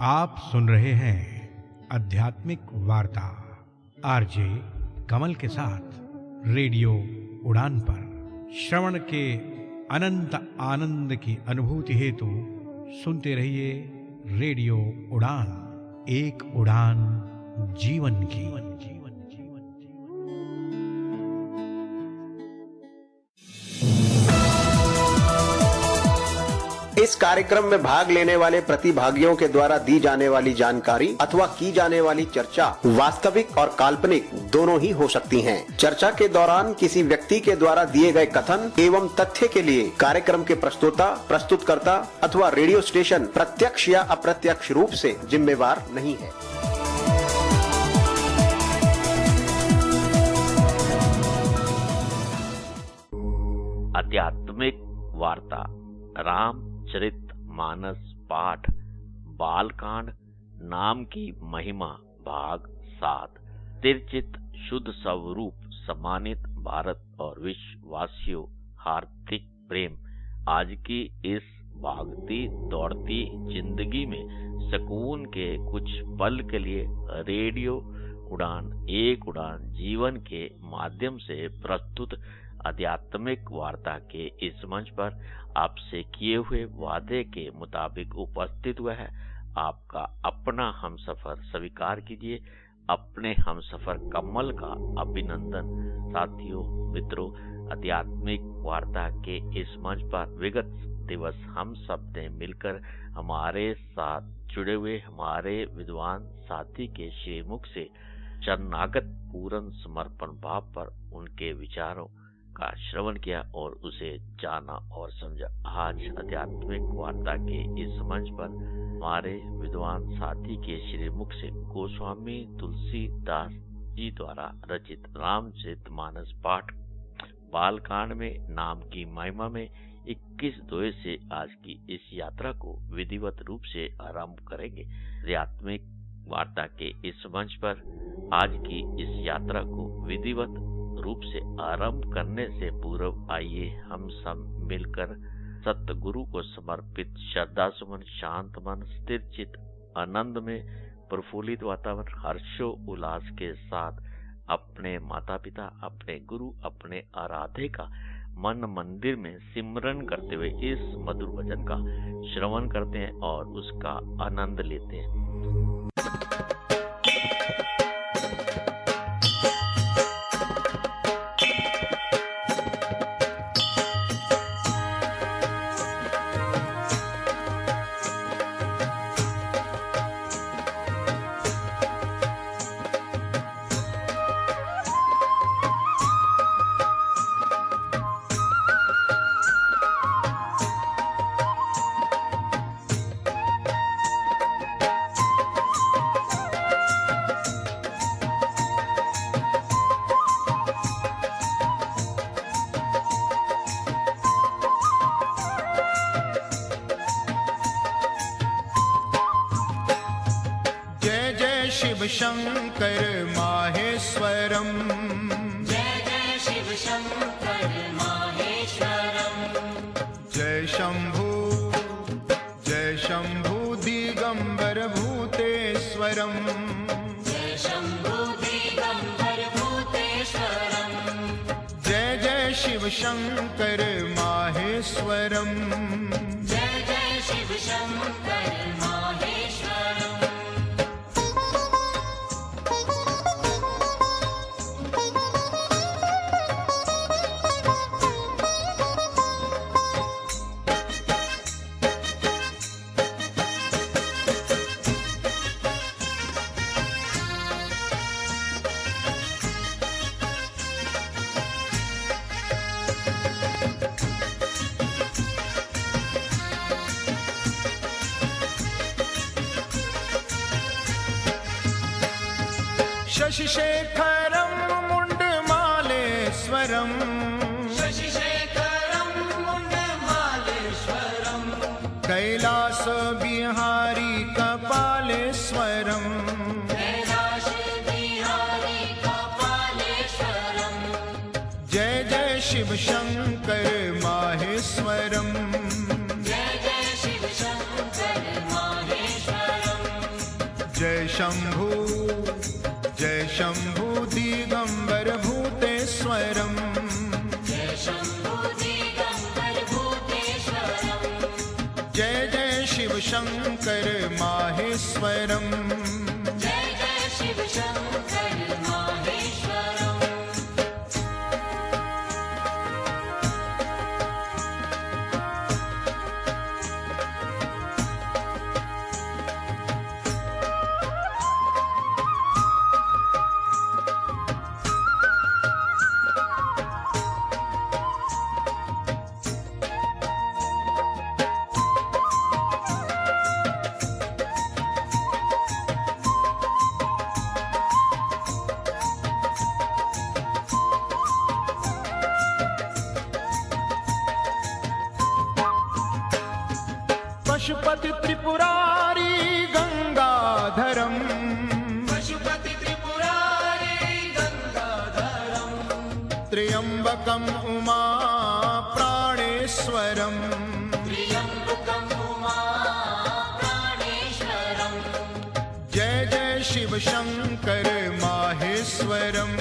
आप सुन रहे हैं आध्यात्मिक वार्ता आरजे कमल के साथ रेडियो उड़ान पर। श्रवण के अनंत आनंद की अनुभूति हेतु सुनते रहिए रेडियो उड़ान, एक उड़ान जीवन की। इस कार्यक्रम में भाग लेने वाले प्रतिभागियों के द्वारा दी जाने वाली जानकारी अथवा की जाने वाली चर्चा वास्तविक और काल्पनिक दोनों ही हो सकती हैं। चर्चा के दौरान किसी व्यक्ति के द्वारा दिए गए कथन एवं तथ्य के लिए कार्यक्रम के प्रस्तोता, प्रस्तुतकर्ता अथवा रेडियो स्टेशन प्रत्यक्ष या अप्रत्यक्ष रूप से जिम्मेवार नहीं है। आध्यात्मिक वार्ता रामचरित मानस पाठ बालकांड नाम की महिमा भाग 7। तिरचित शुद्ध स्वरूप सम्मानित भारत और विश्ववासियों, हार्दिक प्रेम। आज की इस भागती दौड़ती जिंदगी में सुकून के कुछ पल के लिए रेडियो उड़ान, एक उड़ान जीवन के माध्यम से प्रस्तुत आध्यात्मिक वार्ता के इस मंच पर आपसे किए हुए वादे के मुताबिक उपस्थित हुआ है आपका अपना हमसफर। स्वीकार कीजिए अपने हमसफर कमल का अभिनंदन। साथियों, मित्रों, आध्यात्मिक वार्ता के इस मंच पर विगत दिवस हम सब ने मिलकर हमारे साथ जुड़े हुए हमारे विद्वान साथी के श्रीमुख से शरणागत पूर्ण समर्पण भाव पर उनके विचारों का श्रवण किया और उसे जाना और समझा। आज आध्यात्मिक वार्ता के इस मंच पर हमारे विद्वान साथी के श्रीमुख से गोस्वामी तुलसीदास जी द्वारा रचित रामचरित मानस पाठ बालकांड में नाम की महिमा में 21 से आज की इस यात्रा को विधिवत रूप से आरंभ करेंगे। आध्यात्मिक वार्ता के इस मंच पर आज की इस यात्रा को विधिवत रूप से आरंभ करने से पूर्व आइए हम सब मिलकर सतगुरु को समर्पित श्रद्धा सुमन, शांत मन, स्थिर चित्त, आनंद में प्रफुल्लित वातावरण, हर्षो उल्लास के साथ अपने माता पिता, अपने गुरु, अपने आराध्य का मन मंदिर में सिमरन करते हुए इस मधुर वचन का श्रवण करते हैं और उसका आनंद लेते हैं। शिव शंकर माहेश्वरम, जय जय शिव शंकर माहेश्वरम। जय शंभु दिगंबर भूतेश्वरम, जय शंभु दिगंबर भूतेश्वरम। जय जय शिव शंकर माहेश्वरम, जय जय शिव शंकर माहेश्वरम। शशिशेखरम मुंडमालेश्वरम, शशिशेखरम मुंडमालेश्वरम। कैलास बिहारी कपालेश्वरम, कैलास बिहारी कपालेश्वरम। जय जय शिव शंकर माहेश्वरम, जय जय शिव शंकर माहेश्वरम। शंभु दिगंबर भूतेश्वरम जय शंभु दिगंबर भूतेश्वरम जय जय शिव शंकर माहेश्वरम जय जय शिव शंकर माहेश्वरम पशुपति त्रिपुरारी गंगाधरम पशुपति त्रिपुरारी गंगाधरम त्र्यंबकम उमा प्राणेश्वरम त्र्यंबकम उमा प्राणेश्वरम जय जय शिव शंकर माहेश्वरम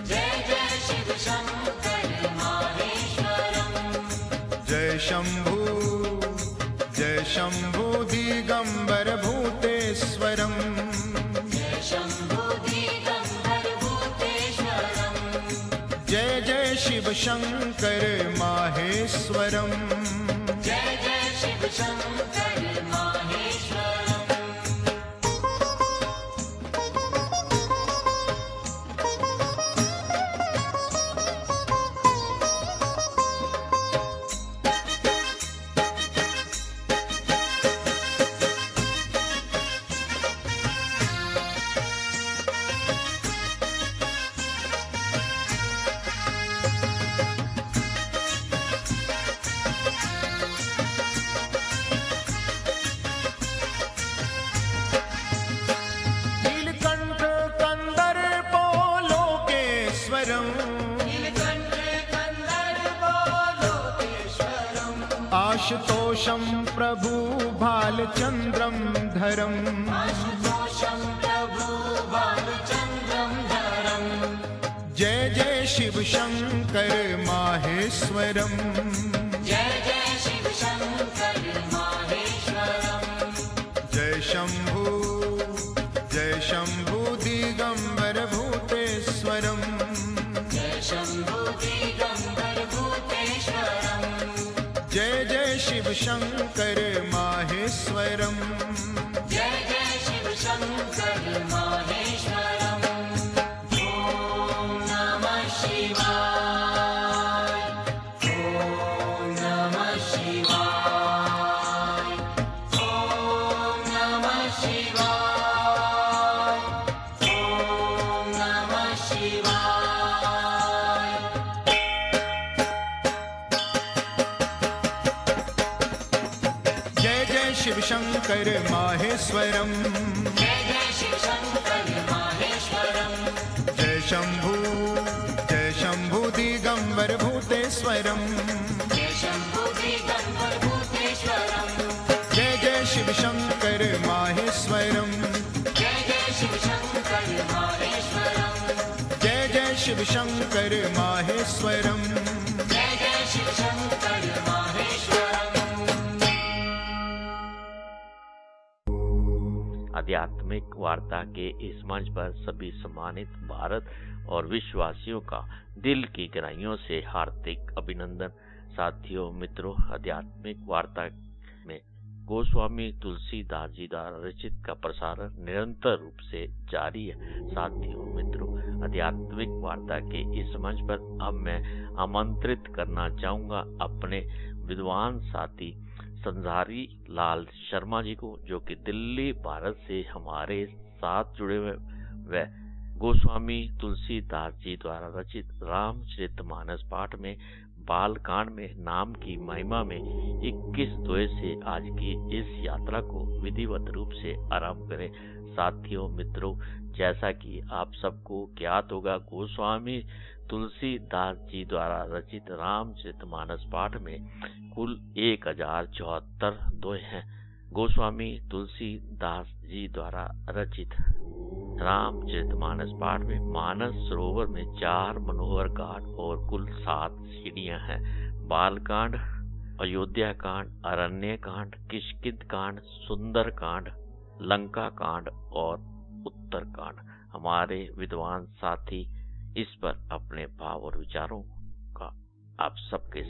जय जय शिव शंकर माहेश्वरम जय शंभु दिगंबर भूतेश्वरम जय शंभु दिगंबर भूतेश्वरम जय जय शिव शंकर माहेश्वरम जय जय शिव शंकर माहेश्वरम नीलकंठ कंदर्प लोकेश्वरम नीलकंठ कंदर्पो लोकेश्वरम आशुतोषम प्रभु भालचंद्रम धरम आशुतोषं प्रभु बालचंद्रं धरम जय जय शिव शंकर माहेश्वरम जय जय शिव शंकर माहेश्वरम जय शंभु दिगंबर भूतेश्वरम जय शंभु दिगंबर भूतेश्वरम जय जय शिव शंकर माहेश्वरम जय जय शिव शंकर माहेश्वरम ओम नमः शिवाय ओम नमः शिवाय ओम नमः शिवाय ओम नमः शिवाय जय जय शिव शंकर माहेश्वरम जय जय शिव शंकर माहेश्वरम जय शंभु दिगंबर भूतेश्वरम जय शंभु दिगंबर भूतेश्वरम जय जय शिव शंकर माहेश्वरम जय जय शिव शंकर माहेश्वरम जय जय शिव शंकर माहेश्वरम जय जय शिव शंकर माहेश्वरम आध्यात्मिक वार्ता के इस मंच पर सभी सम्मानित भारत और विश्ववासियों का दिल की गहराइयों से हार्दिक अभिनंदन। साथियों मित्रों, आध्यात्मिक वार्ता में गोस्वामी तुलसीदास जी द्वारा रचित का प्रसारण निरंतर रूप से जारी है। साथियों मित्रों, आध्यात्मिक वार्ता के इस मंच पर अब मैं आमंत्रित करना चाहूंगा अपने विद्वान साथी संसारी लाल शर्मा जी को, जो कि दिल्ली भारत से हमारे साथ जुड़े हुए व गोस्वामी तुलसीदास जी द्वारा रचित रामचरितमानस पाठ में बालकांड में नाम की महिमा में 21 द्वय से आज की इस यात्रा को विधिवत रूप से आरंभ करें। साथियों मित्रों, जैसा कि आप सबको ज्ञात होगा, गोस्वामी तुलसीदास जी द्वारा रचित रामचरितमानस पाठ में कुल 1074 द्वय हैं। गोस्वामी तुलसीदास जी द्वारा रचित रामचरितमानस पाठ में मानस सरोवर में 4 मनोहर घाट और कुल 7 सीढ़ियां हैं। बालकांड, अयोध्या कांड, अरण्य कांड, किष्किंध कांड, सुंदर कांड, लंका कांड और उत्तर कांड। हमारे विद्वान साथी इस पर अपने भाव और विचारों का आप सबके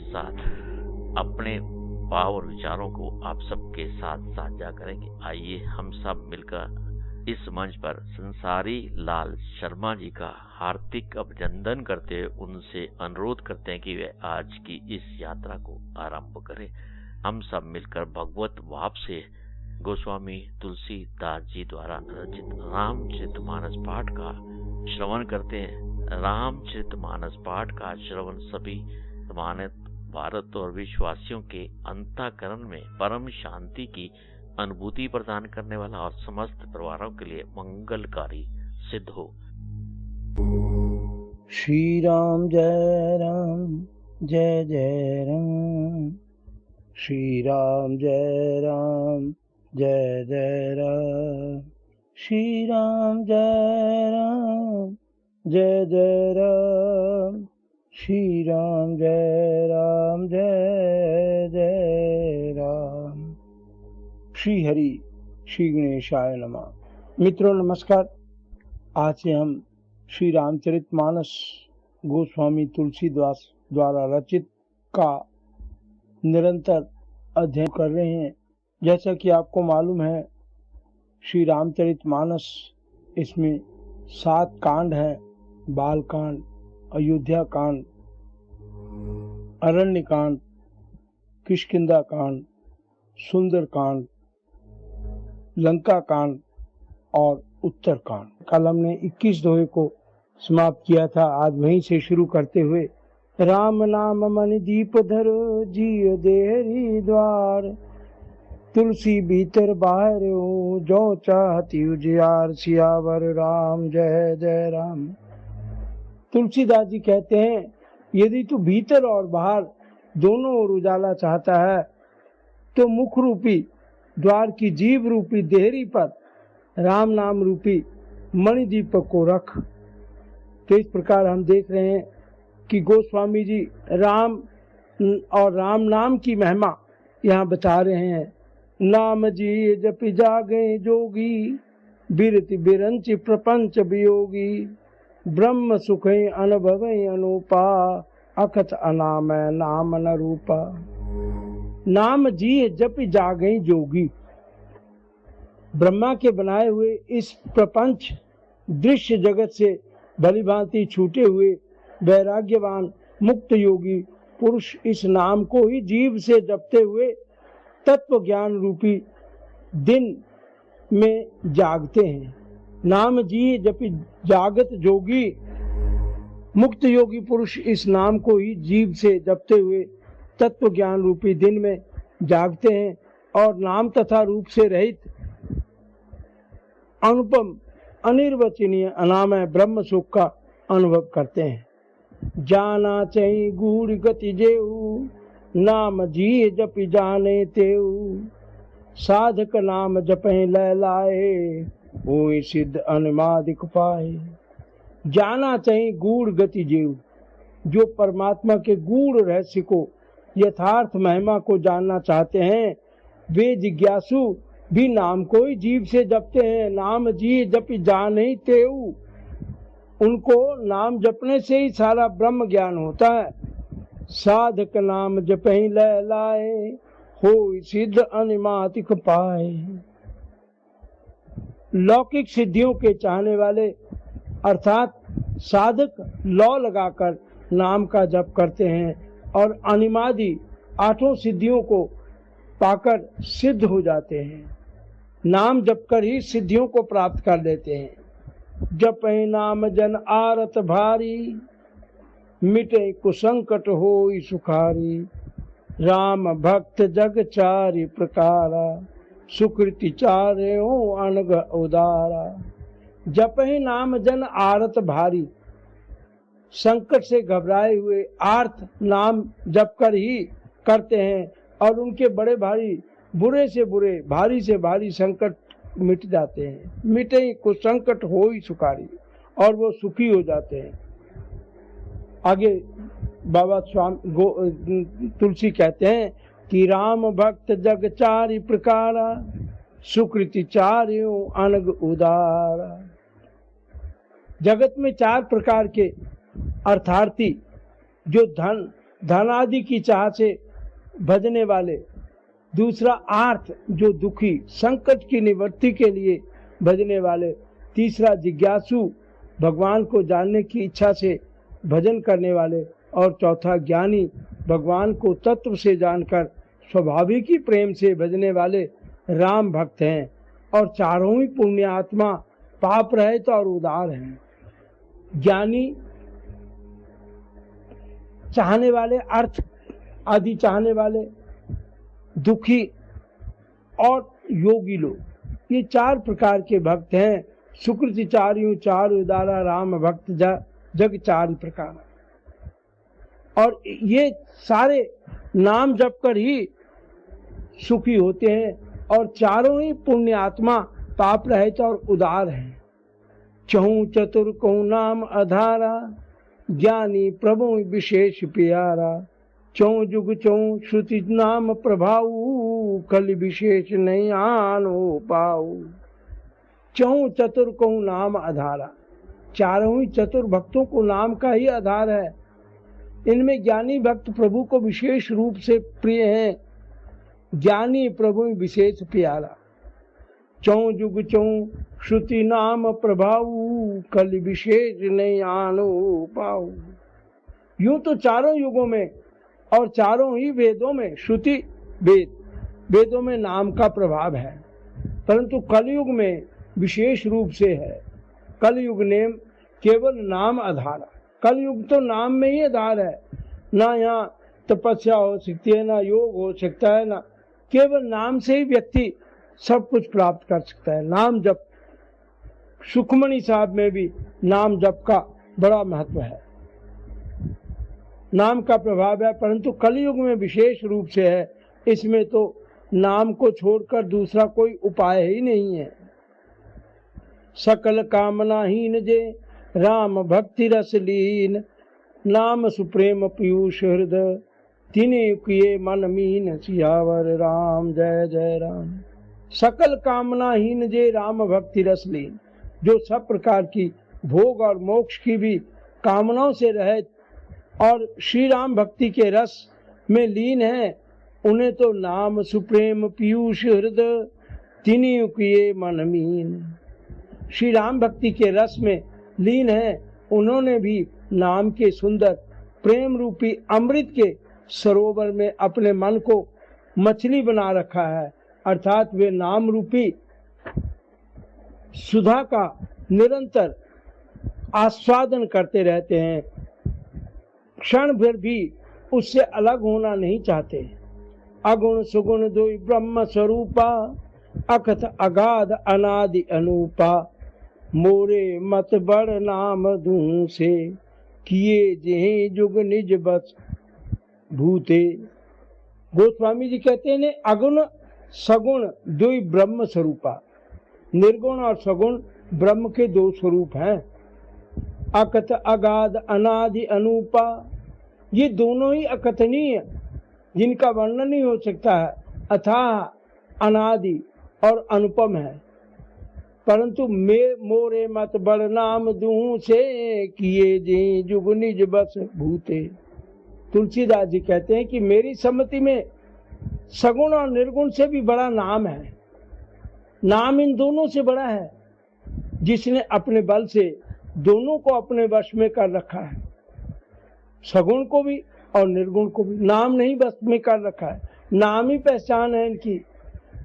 साथ साझा करेंगे। आइए हम सब मिलकर इस मंच पर संसारी लाल शर्मा जी का हार्दिक अभिनंदन करते हुए उनसे अनुरोध करते हैं कि वे आज की इस यात्रा को आरंभ करें। हम सब मिलकर भगवत भाव से गोस्वामी तुलसीदास जी द्वारा रचित रामचरितमानस पाठ का श्रवण करते हैं। रामचरितमानस पाठ का श्रवण सभी मानव भारत और विश्ववासियों के अंतःकरण में परम शांति की अनुभूति प्रदान करने वाला और समस्त परिवारों के लिए मंगलकारी सिद्ध हो। श्री राम जय राम जय जय राम, श्री राम जय राम जय जय राम, श्री राम जय राम जय जय राम, श्री राम जय राम जय जय राम। श्री हरि श्री गणेशाय नमः। मित्रों नमस्कार। आज से हम श्री रामचरितमानस गोस्वामी तुलसीदास द्वारा रचित का निरंतर अध्ययन कर रहे हैं। जैसा कि आपको मालूम है, श्री रामचरितमानस इसमें 7 कांड हैं। बाल कांड, अयोध्या कांड, अरण्य कांड, किष्किंधा कांड, सुंदर कांड, लंका कांड और उत्तर कांड। कल हमने 21 दोहे को समाप्त किया था। आज वहीं से शुरू करते हुए राम नाम मन दीप धरो, जियो देहरी द्वार, तुलसी भीतर बाहर हो, जो चाहती उजियार, सियावर राम जय जय राम। तुलसीदास जी कहते हैं, यदि तू भीतर और बाहर दोनों ओर उजाला चाहता है तो मुख रूपी द्वार की जीव रूपी देहरी पर राम नाम रूपी मणिदीपक को रख। तो इस प्रकार हम देख रहे हैं कि गोस्वामी जी राम और राम नाम की महिमा यहाँ बता रहे हैं। नाम जी जपि जागे जोगी, बिरति बिरंचि प्रपंच वियोगी, ब्रह्म सुख अनुभव अनुपा, अखत अनाम नाम न रूपा। नाम जी जपि जागे जोगी। ब्रह्मा के बनाए हुए इस प्रपंच दृश्य जगत से भली भांति छूटे हुए वैराग्यवान मुक्त योगी पुरुष इस नाम को ही जीव से जपते हुए तत्व ज्ञान रूपी दिन में जागते हैं। नाम जी जपि जागत जोगी, मुक्त योगी पुरुष इस नाम को ही जीव से जपते हुए तत्व ज्ञान रूपी दिन में जागते हैं और नाम तथा रूप से रहित अनुपम अनिर्वचनीय अनामय ब्रह्म सुख का अनुभव करते हैं। जाना चाहिए गूढ़ गति जेऊ, नाम जी जपि जाने तेऊ, साधक नाम जपे लय लाए, होय सिद्ध अनुमादिक पाए। जाना चाहिए गूढ़ गति जेऊ। जो परमात्मा के गूढ़ रहस्य को, यथार्थ महिमा को जानना चाहते हैं, वे जिज्ञासु भी नाम को ही जीव से जपते हैं। नाम जी जपि जाने तेऊ, उनको नाम जपने से ही सारा ब्रह्म ज्ञान होता है। साधक नाम जपहि लय लाए, होय सिद्ध अनिमातिक पाए। लौकिक सिद्धियों के चाहने वाले अर्थात साधक लौ लगाकर नाम का जप करते हैं और अनिमादि 8 सिद्धियों को पाकर सिद्ध हो जाते हैं। नाम जप कर ही सिद्धियों को प्राप्त कर लेते हैं। जपहि नाम जन आरत भारी, मिटे कुसंकट होई सुखारी, राम भक्त जग चारि प्रकारा, सुकृति चारे हो अनग उदारा। जपहि नाम जन आरत भारी, संकट से घबराए हुए आर्त नाम जप कर ही करते हैं और उनके बड़े भारी बुरे से बुरे, भारी से भारी संकट मिट जाते हैं। मिटे कुछ संकट हो ही सुखारी, और वो सुखी हो जाते हैं। आगे बाबा स्वामी तुलसी कहते हैं कि राम भक्त जग चारि प्रकारा, सुकृति चार्यों अनग उदारा। जगत में 4 प्रकार के अर्थार्थी, जो धन आदि की चाह से भजने वाले, दूसरा आर्थ जो दुखी संकट की निवृत्ति के लिए भजने वाले, तीसरा जिज्ञासु भगवान को जानने की इच्छा से भजन करने वाले, और चौथा ज्ञानी भगवान को तत्व से जानकर स्वाभाविक ही प्रेम से भजने वाले राम भक्त हैं। और चारों ही पुण्य आत्मा, पाप रहित और उदार हैं। ज्ञानी चाहने वाले, अर्थ आदि चाहने वाले, दुखी और योगी लोग, ये 4 प्रकार के भक्त हैं। सुकृति चार्यों चार उदारा, राम भक्त जग 4 प्रकार। और ये सारे नाम जप कर ही सुखी होते हैं, और चारों ही पुण्य आत्मा, पाप रहित और उदार हैं। चहु चतुर को नाम आधारा, ज्ञानी प्रभु विशेष प्यारा। चौ जुग चौ श्रुति नाम प्रभाऊ, कल विशेष नहीं आनो पाऊ। चौ चतुर को नाम आधारा, चारों ही चतुर भक्तों को नाम का ही आधार है। इनमें ज्ञानी भक्त प्रभु को विशेष रूप से प्रिय हैं। ज्ञानी प्रभु विशेष प्यारा। चौ जुग चौ श्रुति नाम प्रभाऊ, कल विशेष नहीं आनो पाऊ। यूं तो चारों युगों में और चारों ही वेदों में, श्रुति वेदों में नाम का प्रभाव है, परंतु कलयुग में विशेष रूप से है। कलयुग ने केवल नाम आधार, कलयुग तो नाम में ही आधार है। ना यहाँ तपस्या हो सकती है, ना योग हो सकता है, ना, केवल नाम से ही व्यक्ति सब कुछ प्राप्त कर सकता है। नाम जप, सुखमणि साहब में भी नाम जप का बड़ा महत्व है, नाम का प्रभाव है, परंतु कलयुग में विशेष रूप से है। इसमें तो नाम को छोड़कर दूसरा कोई उपाय ही नहीं है। सकल कामनाहीन जे राम भक्ति रस लीन, नाम सुप्रेम पीयूष हृदय, तिने किए मन मीन, सियावर राम जय जय राम। सकल कामनाहीन जे राम भक्ति रस लीन, जो सब प्रकार की भोग और मोक्ष की भी कामनाओं से रहित और श्री राम भक्ति के रस में लीन है, उन्हें तो नाम सुप्रेम पीयूष हृदय, तिनी किए मन मीन। श्री राम भक्ति के रस में लीन है, उन्होंने भी नाम के सुंदर प्रेम रूपी अमृत के सरोवर में अपने मन को मछली बना रखा है, अर्थात वे नाम रूपी सुधा का निरंतर आस्वादन करते रहते हैं, क्षण भर भी उससे अलग होना नहीं चाहते। अगुण सुगुण दुई ब्रह्म स्वरूपा, अकथ अगाध अनादि अनूपा, मोरे मत बड़ नाम दूं से, किए जेहि जुग निज बस भूते। गोस्वामी जी कहते हैं अगुण सगुण दुई ब्रह्म स्वरूपा, निर्गुण और सगुण ब्रह्म के 2 स्वरूप हैं। अकथ अगाध अनादि अनूपा, ये दोनों ही अकथनीय, जिनका वर्णन नहीं हो सकता है, अथाह अनादि और अनुपम है। परंतु मोरे मत बड़ नाम दूं से, किए जे जुग निज बस भूते। तुलसीदास जी कहते हैं कि मेरी सम्मति में सगुण और निर्गुण से भी बड़ा नाम है। नाम इन दोनों से बड़ा है, जिसने अपने बल से दोनों को अपने वश में कर रखा है, सगुण को भी और निर्गुण को भी। नाम नहीं बस में कर रखा है, नाम ही पहचान है इनकी।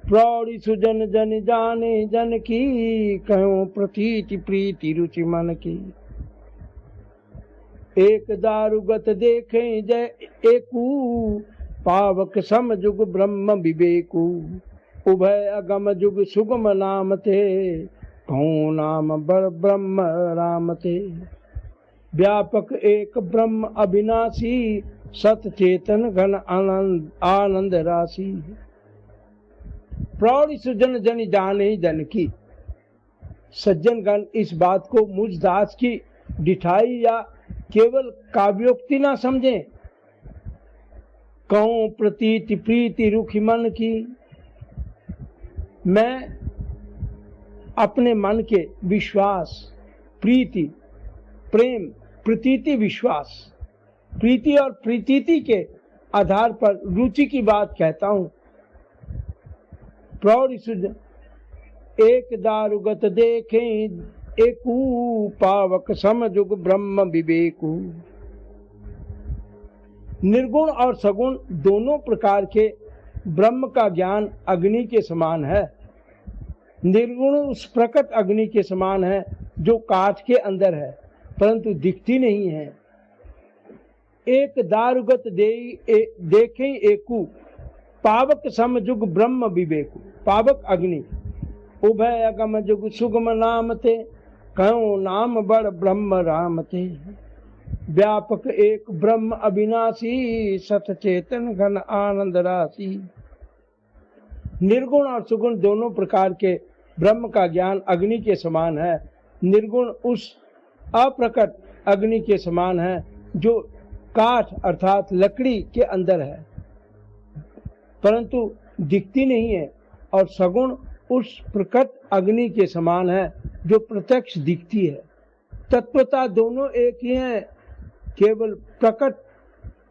प्रौढ़ी सुजन जन जाने जन की, कहो प्रतीति प्रीति रुचि मन की। एक दारुगत देखे जय एकू, पावक सम जुग ब्रह्म विवेकू। उभय अगम जुग सुगम नाम थे, कहूँ नाम बड़ ब्रह्म राम थे। व्यापक एक ब्रह्म अविनाशी, सत चेतन घन आनंद राशि। प्रौढ़ सुजन जन जाने जन की। सज्जन गण इस बात को मुझ दास की डिठाई या केवल काव्योक्ति ना समझें। कहूं प्रतीति प्रीति रुखी मन की, मैं अपने मन के विश्वास, प्रीति, प्रेम, प्रतीति, विश्वास, प्रीति और प्रतीति के आधार पर रुचि की बात कहता हूं। प्रौढ़ सुजन एक दारुगत देखें एकू पावक समजुग ब्रह्म विवेकू। निर्गुण और सगुण दोनों प्रकार के ब्रह्म का ज्ञान अग्नि के समान है। निर्गुण उस प्रकट अग्नि के समान है जो काठ के अंदर है परंतु दिखती नहीं है। एक दारुगत देखें एकू पावक समजुग ब्रह्म विवेकू। पावक अग्नि उभय अगम जुग सुगम नाम ते, कहो नाम बड़ ब्रह्म राम ते। व्यापक एक ब्रह्म अविनाशी, सत चेतन घन आनंद राशि। निर्गुण और सुगुण दोनों प्रकार के ब्रह्म का ज्ञान अग्नि के समान है। निर्गुण उस अप्रकट अग्नि के समान है जो काठ अर्थात लकड़ी के अंदर है परंतु दिखती नहीं है, और सगुण उस प्रकट अग्नि के समान है जो प्रत्यक्ष दिखती है। तत्वता दोनों एक ही हैं, केवल प्रकट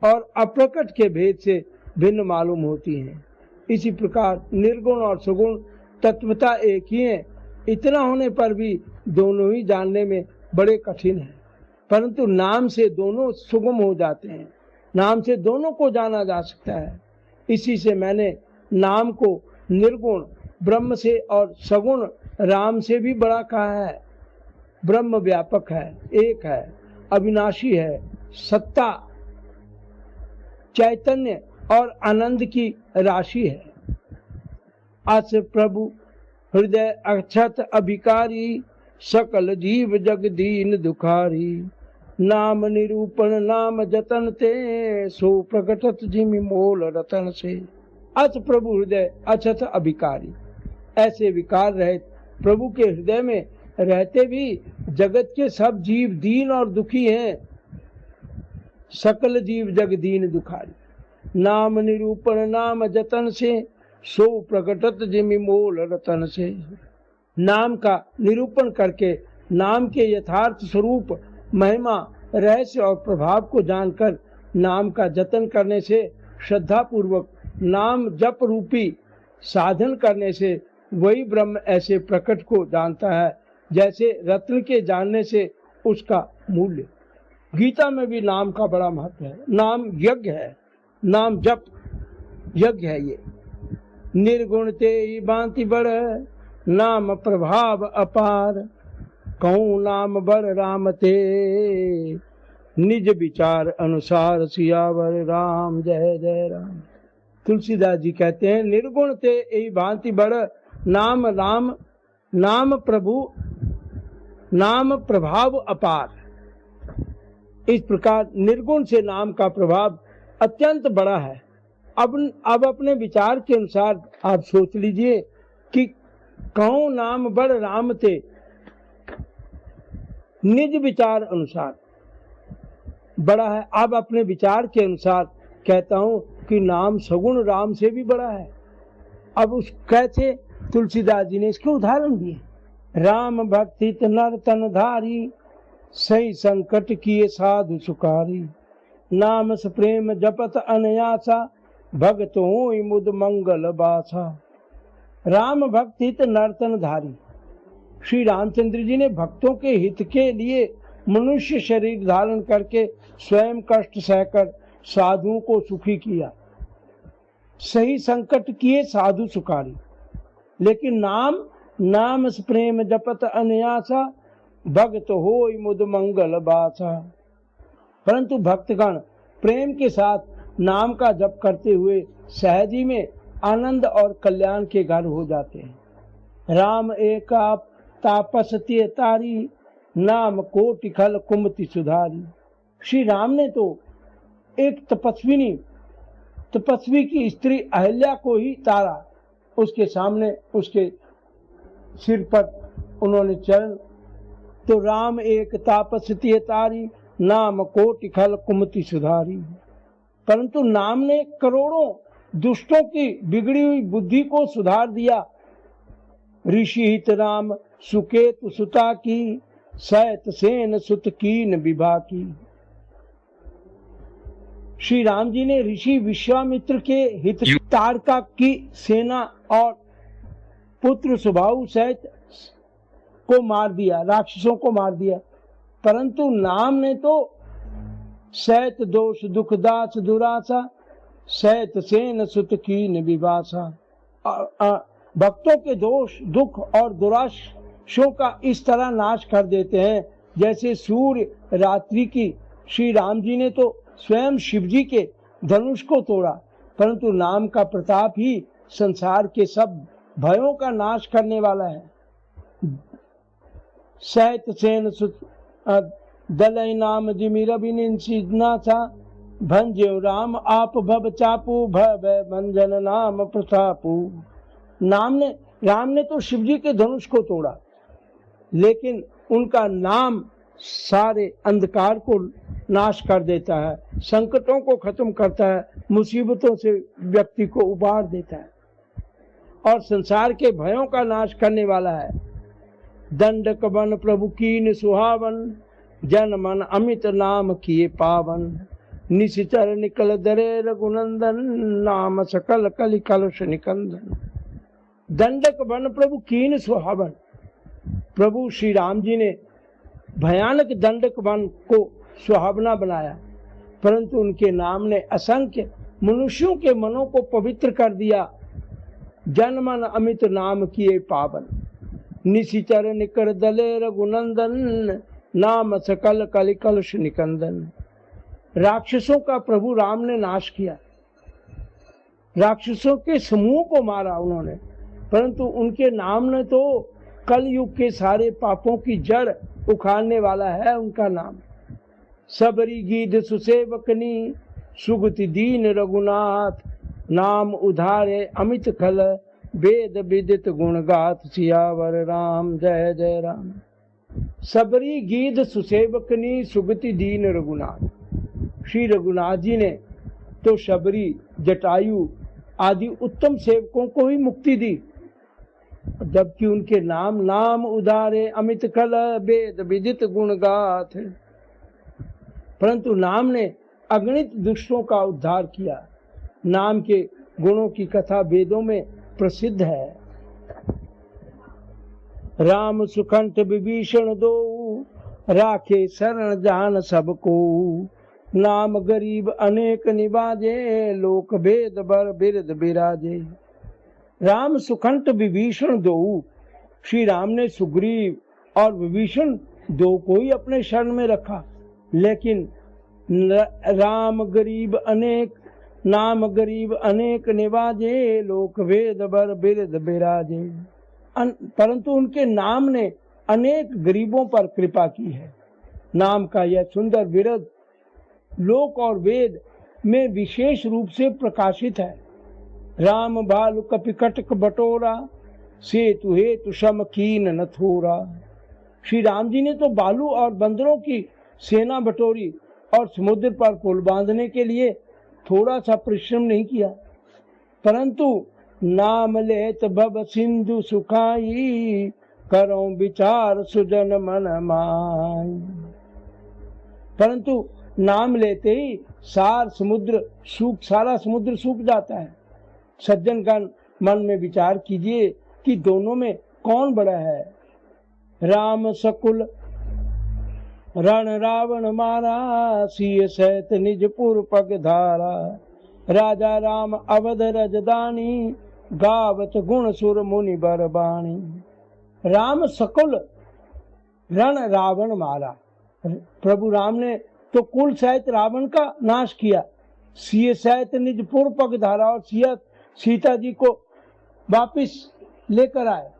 और अप्रकट के भेद से भिन्न मालूम होती हैं। इसी प्रकार निर्गुण और सगुण तत्वता एक ही हैं। इतना होने पर भी दोनों ही जानने में बड़े कठिन हैं, परंतु नाम से दोनों सुगम हो जाते हैं। नाम से दोनों को जाना जा सकता है। इसी से मैंने नाम को निर्गुण ब्रह्म से और सगुण राम से भी बड़ा कहा है। ब्रह्म व्यापक है, एक है, अविनाशी है, सत्ता, चैतन्य और आनंद की राशि है। अस प्रभु हृदय अक्षत अभिकारी, सकल जीव जग दीन दुखारी। नाम निरूपण नाम जतन ते, सो प्रकटत जिमि मोल रतन से। अस प्रभु हृदय अक्षत अभिकारी, ऐसे विकार रहित प्रभु के हृदय में रहते भी जगत के सब जीव दीन और दुखी हैं। सकल जीव जग दीन दुखारी। नाम निरूपण नाम जतन से, सो प्रकटत जिमि मोल रतन से। नाम का निरूपण करके नाम के यथार्थ स्वरूप, महिमा, रहस्य और प्रभाव को जानकर नाम का जतन करने से, श्रद्धा पूर्वक नाम जप रूपी साधन करने से वही ब्रह्म ऐसे प्रकट को जानता है जैसे रत्न के जानने से उसका मूल्य। गीता में भी नाम का बड़ा महत्व है। नाम यज्ञ है, नाम जप यज्ञ है। ये निर्गुण ते बांति बड़, नाम प्रभाव अपार। कहूँ नाम बड़ राम ते, निज विचार अनुसार। सियावर राम जय जय राम। तुलसीदास जी कहते हैं निर्गुण ते यही भांति बड़, नाम राम, नाम प्रभु, नाम प्रभाव अपार। इस प्रकार निर्गुण से नाम का प्रभाव अत्यंत बड़ा है। अब अपने विचार के अनुसार आप सोच लीजिए कि कहो नाम बड़ राम ते, निज विचार अनुसार बड़ा है। अब अपने विचार के अनुसार कहता हूं कि नाम सगुण राम से भी बड़ा है। अब उस कैसे तुलसीदास जी ने इसके उदाहरण दिए। राम भक्ति नर तन धारी, सही संकट किए साधु सुकारी। नाम से प्रेम जपत अनयासा, भगत हो मुद मंगल बासा। राम भक्ति नर्तन धारी। श्री रामचंद्र जी ने भक्तों के हित के लिए मनुष्य शरीर धारण करके स्वयं कष्ट सहकर साधुओं को सुखी किया। सही संकट किए साधु सुखारी। लेकिन नाम से प्रेम जपत अनयासा, भक्त होय मुद मंगल बासा। परंतु भक्तगण प्रेम के साथ नाम का जप करते हुए सहज ही में आनंद और कल्याण के घर हो जाते हैं। राम एका तापसती तारी, नाम कोटि खल कुमति सुधारी। श्री राम ने तो एक तपस्वी की स्त्री अहिल्या को ही तारा, उसके सामने उसके सिर पर उन्होंने चरण, तो राम एक तापस तिय तारी, नाम कोटि खल कुमति सुधारी। परंतु नाम ने करोड़ों दुष्टों की बिगड़ी हुई बुद्धि को सुधार दिया। ऋषि हित राम सुकेतु सुता की, सैत सेन सुत कीन विभा की। श्री राम जी ने ऋषि विश्वामित्र के हित तारका की सेना और पुत्र सुबाहु सहित को मार दिया, राक्षसों को मार दिया। परंतु नाम ने तो सैत दोष दुख दास दुरासा, सैत सेन सुत कीन विभाषा। भक्तों के दोष दुख और दुराशों का इस तरह नाश कर देते हैं जैसे सूर्य रात्रि की। श्री राम जी ने तो स्वयं शिव जी के धनुष को तोड़ा, परंतु नाम का प्रताप ही संसार के सब भयों का नाश करने वाला है। सैत सेन सुत दलई नाम जिमिर बिनिंसिना सा, भंज्यो राम आप भव चापू, भव भंजन नाम प्रतापू। राम ने तो शिव जी के धनुष को तोड़ा, लेकिन उनका नाम सारे अंधकार को नाश कर देता है, संकटों को खत्म करता है, मुसीबतों से व्यक्ति को उबार देता है और संसार के भयों का नाश करने वाला है। दंडक बन प्रभु कीन सुहावन, जन मन अमित नाम किए पावन। निशिचर निकल दरे रघुनंदन, नाम सकल कलि कलुष निकंदन। दंडक बन प्रभु कीन सुहावन, प्रभु श्री राम जी ने भयानक दंडक वन को सुहावना बनाया, परंतु उनके नाम ने असंख्य मनुष्यों के मनों को पवित्र कर दिया। जन मन अमित नाम किए पावन। निशिचर निकर दले रघुनंदन, नाम सकल कलि कलुष निकंदन। राक्षसों का प्रभु राम ने नाश किया, राक्षसों के समूह को मारा उन्होंने, परंतु उनके नाम ने तो कलयुग के सारे पापों की जड़ उखाड़ने वाला है उनका नाम। सबरी गीध सुसेवकनी, सुगति दीन रघुनाथ। नाम उधारे अमित खल, वेद विदित गुण गाथ। सियावर राम जय जय राम। सबरी गीध सुसेवकनी, सुगति दीन रघुनाथ। श्री रघुनाथ जी ने तो शबरी, जटायु आदि उत्तम सेवकों को ही मुक्ति दी, जबकि उनके नाम उधारे अमित खल, वेद विदित गुण गाथ। परंतु नाम ने अगणित दुष्टों का उद्धार किया। नाम के गुणों की कथा वेदों में प्रसिद्ध है। राम सुकंठ विभीषण दो, राखे शरण जान सबको। नाम गरीब अनेक निवाजे, लोक भेद बर बिरद बिराजे। राम सुकंठ विभीषण दो, श्री राम ने सुग्रीव और विभीषण दो को ही अपने शरण में रखा, लेकिन राम गरीब अनेक, नाम गरीब अनेक निवाजे, लोक भेद बर बिरद बिराजे। परंतु उनके नाम ने अनेक गरीबों पर कृपा की है। नाम का यह सुंदर बिरद लोक और वेद में विशेष रूप से प्रकाशित है। राम भालु कपि कटक बटोरा, सेतु हेतु सम कीन न थोरा। श्री राम जी ने तो बालू और बंदरों की सेना बटोरी और समुद्र पर पुल बांधने के लिए थोड़ा सा परिश्रम नहीं किया, परंतु नाम लेत भव सिंधु सुखाई, करो विचार सुजन मन माई। परंतु नाम लेते ही सारा समुद्र सूख जाता है। सज्जनगण मन में विचार कीजिए कि दोनों में कौन बड़ा है। राम सकुल रण रावण मारा, सिय सहित निजपुर पग धारा। राजा राम अवध रजदानी, गावत गुण सुर मुनि बरबानी। राम सकुल रण रावण मारा, प्रभु राम ने तो कुल सहित रावण का नाश किया। सिय सहित निजपुर पग धारा, और सीता जी को वापिस लेकर आए।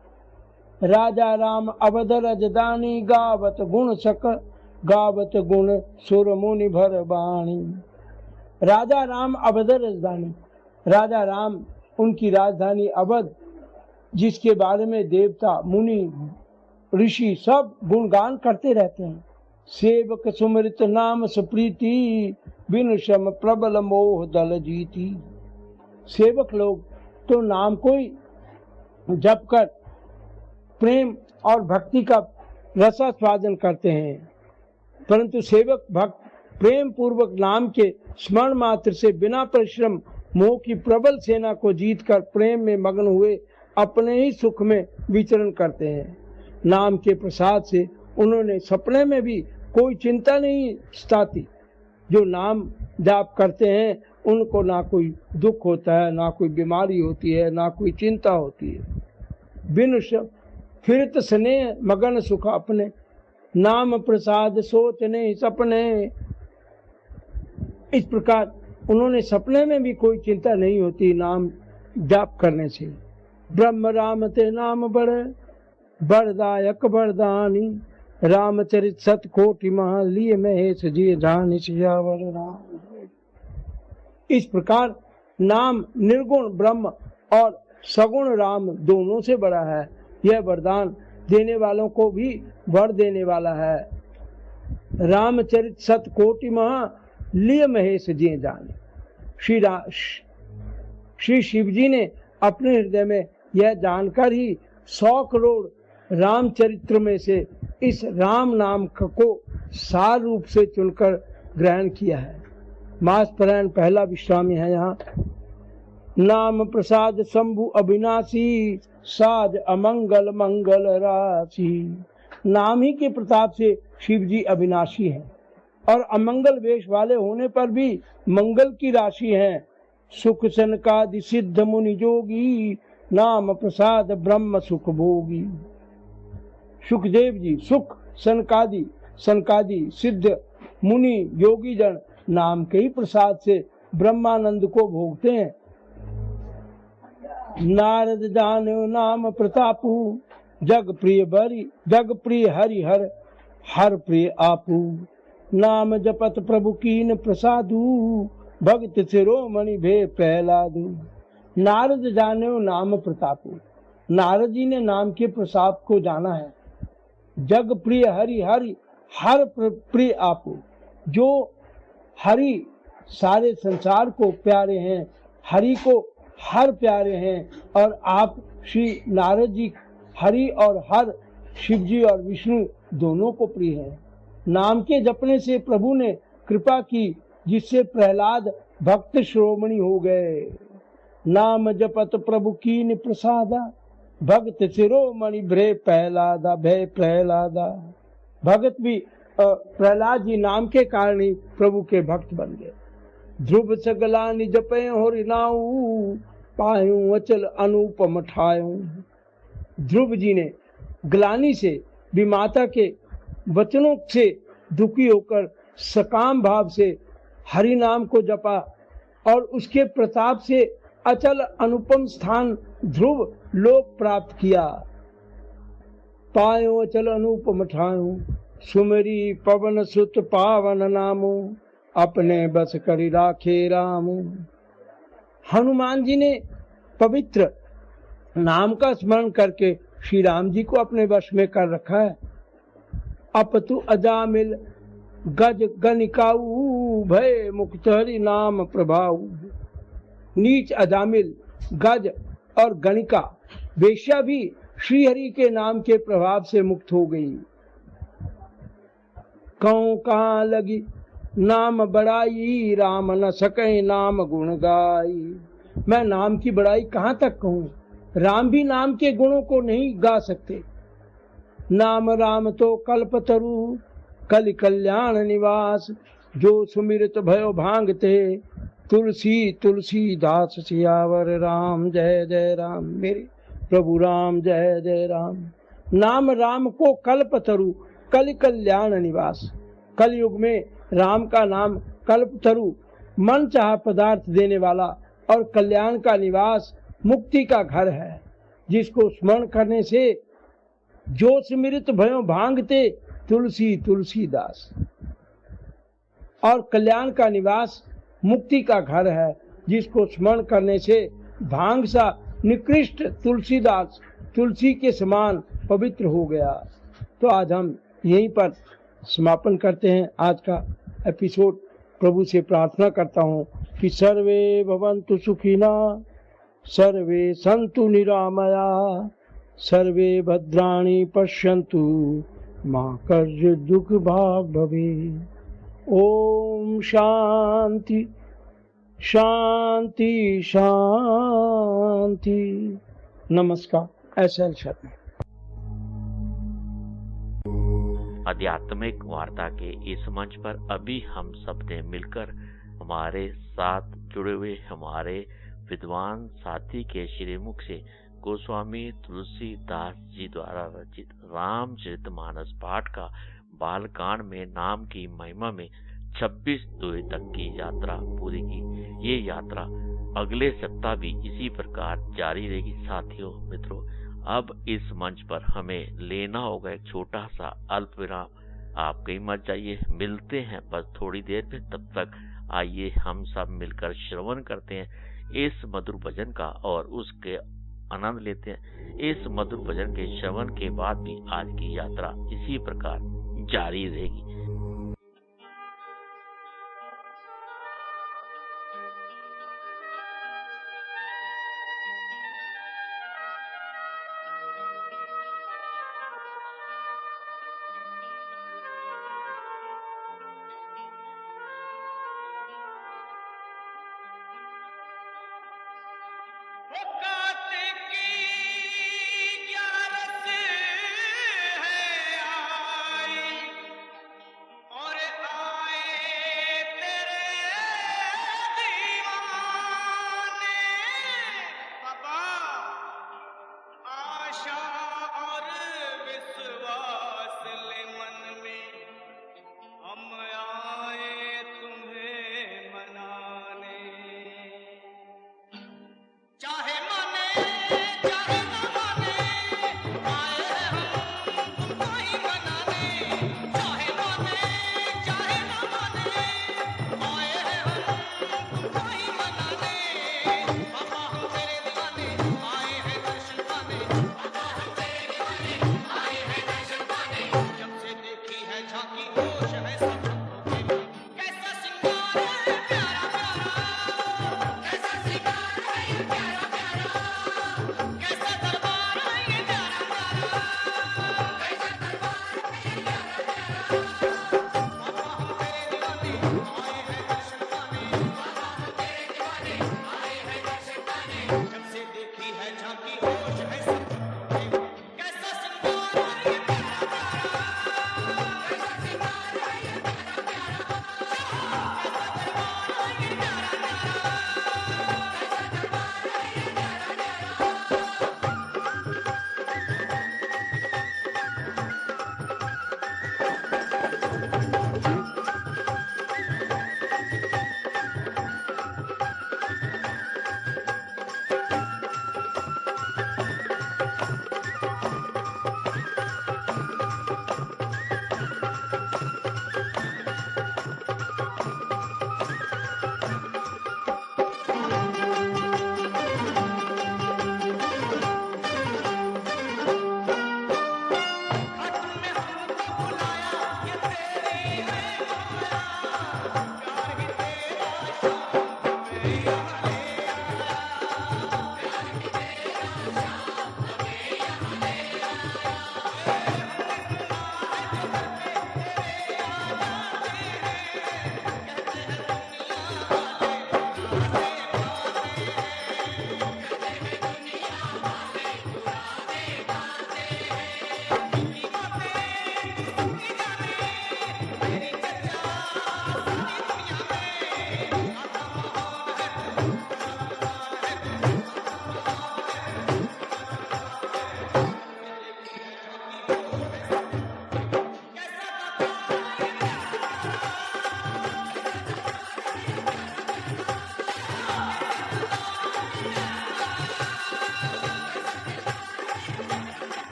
राजा राम अवध रजदानी, गावत गुण सुर मुनि भर बाणी। राजा राम अवध राजधानी, राजा राम उनकी राजधानी अवध जिसके बारे में देवता मुनि ऋषि सब गुणगान करते रहते हैं। सेवक सुमृत नाम सुप्रीति, बिन श्रम प्रबल मोह दल जीती। सेवक लोग तो नाम को ही जप कर प्रेम और भक्ति का रसास्वादन करते हैं, परंतु सेवक भक्त प्रेम पूर्वक नाम के स्मरण मात्र से बिना परिश्रम मोह की प्रबल सेना को जीतकर प्रेम में मग्न हुए अपने ही सुख में विचरण करते हैं। नाम के प्रसाद से उन्होंने सपने में भी कोई चिंता नहीं सताती। जो नाम जाप करते हैं उनको ना कोई दुख होता है, ना कोई बीमारी होती है, ना कोई चिंता होती है। बिन फिरत स्नेह मगन सुख अपने, नाम प्रसाद सोचने सपने। इस प्रकार उन्होंने सपने में भी कोई चिंता नहीं होती नाम जाप करने से। ब्रह्म राम ते नाम बड़दायक बरदानी, रामचरित सत कोटि महा लिए महेश जी जानि सियावर राम। इस प्रकार नाम निर्गुण ब्रह्म और सगुण राम दोनों से बड़ा है। यह वरदान देने वालों को भी वर देने वाला है। रामचरित सत कोटि महा लिए महेश जी जाने। श्री शिव जी ने अपने हृदय में यह जानकर ही 100 करोड़ रामचरित्र में से इस राम नाम को सार रूप से चुनकर ग्रहण किया है। मास परायण पहला विश्रामी है यहाँ। नाम प्रसाद शंभु अविनाशी, साज अमंगल मंगल राशि। नाम ही के प्रताप से शिव जी अविनाशी हैं और अमंगल वेश वाले होने पर भी मंगल की राशि हैं। सुख सनकादि सिद्ध मुनि जोगी, नाम प्रसाद ब्रह्म सुख भोगी। सुखदेव जी सुख सनकादि सिद्ध मुनि योगी जन नाम के ही प्रसाद से ब्रह्मानंद को भोगते हैं। नारद जानो नाम प्रतापु, जग प्रिय हरि हर प्रिय आपू। नाम जपत प्रभु कीन प्रसादु, भक्त शिरोमणि भे प्रहलादु। नारद जानो नाम प्रतापु, नारद जी ने नाम के प्रसाद को जाना है। जग प्रिय हरि हर प्रिय आपू, जो हरि सारे संसार को प्यारे हैं, हरि को हर प्यारे हैं। और आप श्री नारद जी हरि और हर, शिव जी और विष्णु दोनों को प्रिय हैं। नाम के जपने से प्रभु ने कृपा की, जिससे प्रहलाद भक्त श्रोमणी हो गए। नाम जपत प्रभु कीन प्रसादा, भक्त शिरोमणि भय प्रहलादा। भगत भी प्रहलाद जी नाम के कारण ही प्रभु के भक्त बन गए। ध्रुव सगला जपय होरि नाऊ, पायूं अचल अनुपम ठायूं। ध्रुव जी ने ग्लानि से विमाता के वचनों से दुखी होकर सकाम भाव से हरि नाम को जपा और उसके प्रताप से अचल अनुपम स्थान ध्रुव लोक प्राप्त किया। पायो अचल अनुपम ठायूं, सुमरी पवन सुत पावन नामो, अपने बस करि राखे राम। हनुमान जी ने पवित्र नाम का स्मरण करके श्री राम जी को अपने वश में कर रखा है। अपतु अजामिल गज गनिकाऊ, भय मुक्त हरि नाम प्रभाऊ। नीच अजामिल गज और गणिका वेश्या भी श्री हरि के नाम के प्रभाव से मुक्त हो गई। कहूं कहाँ लगी नाम बड़ाई, राम न सके नाम गुण गाई। मैं नाम की बड़ाई कहाँ तक कहूँ, राम भी नाम के गुणों को नहीं गा सकते। नाम राम तो कल्पतरु, कलि कल्याण निवास। जो सुमिरत भयो भांगते, तुलसी तुलसी दास सियावर राम। जय जय राम मेरे प्रभु राम, जय जय राम। नाम राम को कल्पतरु, कलि कल्याण निवास। कलयुग में राम का नाम कल्पतरु, मन चाह पदार्थ देने वाला और कल्याण का निवास, मुक्ति का घर है। जिसको स्मरण करने से जो स्मृत भयो भांगते, तुलसी तुलसी दास। और कल्याण का निवास मुक्ति का घर है, जिसको स्मरण करने से भांग सा निकृष्ट तुलसीदास तुलसी के समान पवित्र हो गया। तो आज हम यहीं पर समापन करते हैं आज का एपिसोड। प्रभु से प्रार्थना करता हूँ कि सर्वे भवन्तु सुखिना, सर्वे सन्तु निरामया, सर्वे भद्राणि पश्यन्तु, मा कश्चित् दुःख भाग् भवेत्। ओम शांति शांति शांति। नमस्कार। ऐसा शब्द आध्यात्मिक वार्ता के इस मंच पर अभी हम सब ने मिलकर हमारे साथ जुड़े हुए हमारे विद्वान साथी के श्रीमुख से गोस्वामी तुलसीदास जी द्वारा रचित रामचरितमानस पाठ का बालकांड में नाम की महिमा में 26 दोहे तक की यात्रा पूरी की। ये यात्रा अगले सप्ताह भी इसी प्रकार जारी रहेगी। साथियों मित्रों, अब इस मंच पर हमें लेना होगा एक छोटा सा अल्प विराम। आप कहीं मत जाइए, मिलते हैं बस थोड़ी देर में। तब तक आइए हम सब मिलकर श्रवण करते हैं इस मधुर भजन का और उसके आनंद लेते हैं। इस मधुर भजन के श्रवण के बाद भी आज की यात्रा इसी प्रकार जारी रहेगी।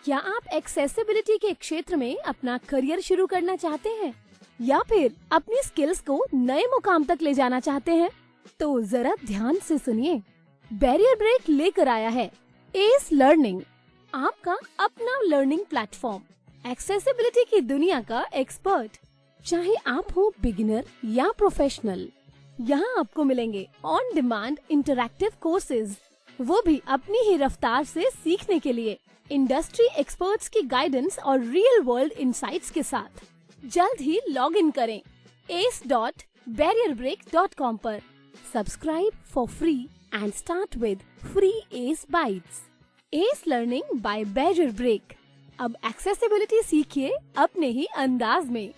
क्या आप एक्सेसिबिलिटी के क्षेत्र में अपना करियर शुरू करना चाहते हैं या फिर अपनी स्किल्स को नए मुकाम तक ले जाना चाहते हैं? तो जरा ध्यान से सुनिए। बैरियर ब्रेक लेकर आया है एस लर्निंग, आपका अपना लर्निंग प्लेटफॉर्म। एक्सेसिबिलिटी की दुनिया का एक्सपर्ट, चाहे आप हो बिगिनर या प्रोफेशनल, यहाँ आपको मिलेंगे ऑन डिमांड इंटरैक्टिव कोर्सेज, वो भी अपनी ही रफ्तार से सीखने के लिए, इंडस्ट्री एक्सपर्ट्स की गाइडेंस और रियल वर्ल्ड इंसाइट्स के साथ। जल्द ही लॉग इन करें ace.barrierbreak.com पर। Subscribe for free and start with free ace bytes. Ace learning by barrier break. अब एक्सेसिबिलिटी सीखिए अपने ही अंदाज में।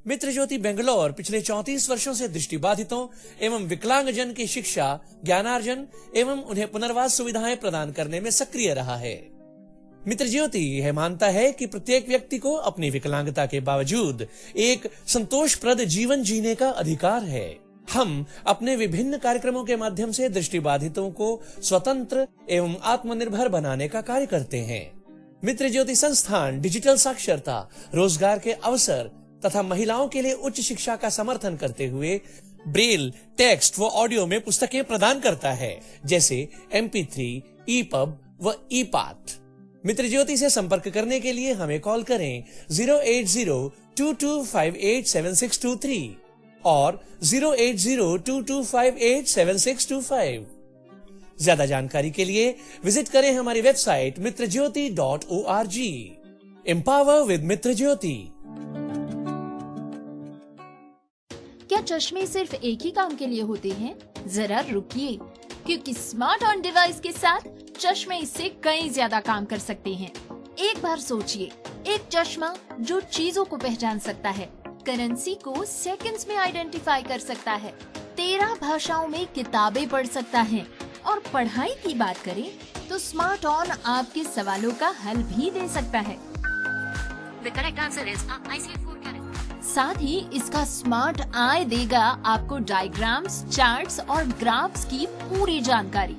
मित्र ज्योति बेंगलोर पिछले 34 वर्षों से दृष्टिबाधितों एवं विकलांगजन की शिक्षा, ज्ञानार्जन एवं उन्हें पुनर्वास सुविधाएं प्रदान करने में सक्रिय रहा है। मित्र ज्योति यह मानता है कि प्रत्येक व्यक्ति को अपनी विकलांगता के बावजूद एक संतोषप्रद जीवन जीने का अधिकार है। हम अपने विभिन्न कार्यक्रमों के माध्यम से दृष्टिबाधितों को स्वतंत्र एवं आत्मनिर्भर बनाने का कार्य करते हैं। मित्र ज्योति संस्थान डिजिटल साक्षरता, रोजगार के अवसर तथा महिलाओं के लिए उच्च शिक्षा का समर्थन करते हुए ब्रेल, टेक्स्ट व ऑडियो में पुस्तकें प्रदान करता है, जैसे MP3, EPUB व EPAT। मित्र ज्योति से संपर्क करने के लिए हमें कॉल करें 08022587623 और 08022587625। ज्यादा जानकारी के लिए विजिट करें हमारी वेबसाइट mitrajyoti.org। एम्पावर विद मित्र ज्योति। क्या चश्मे सिर्फ एक ही काम के लिए होते हैं? जरा रुकिए, क्योंकि स्मार्ट ऑन डिवाइस के साथ चश्मे इससे कई ज्यादा काम कर सकते हैं। एक बार सोचिए, एक चश्मा जो चीजों को पहचान सकता है, करेंसी को सेकंड्स में आइडेंटिफाई कर सकता है, 13 भाषाओं में किताबें पढ़ सकता है, और पढ़ाई की बात करें तो स्मार्ट ऑन आपके सवालों का हल भी दे सकता है। The correct answer is ICF 4 carat. साथ ही इसका स्मार्ट आई देगा आपको डायग्राम्स, चार्ट्स और ग्राफ्स की पूरी जानकारी।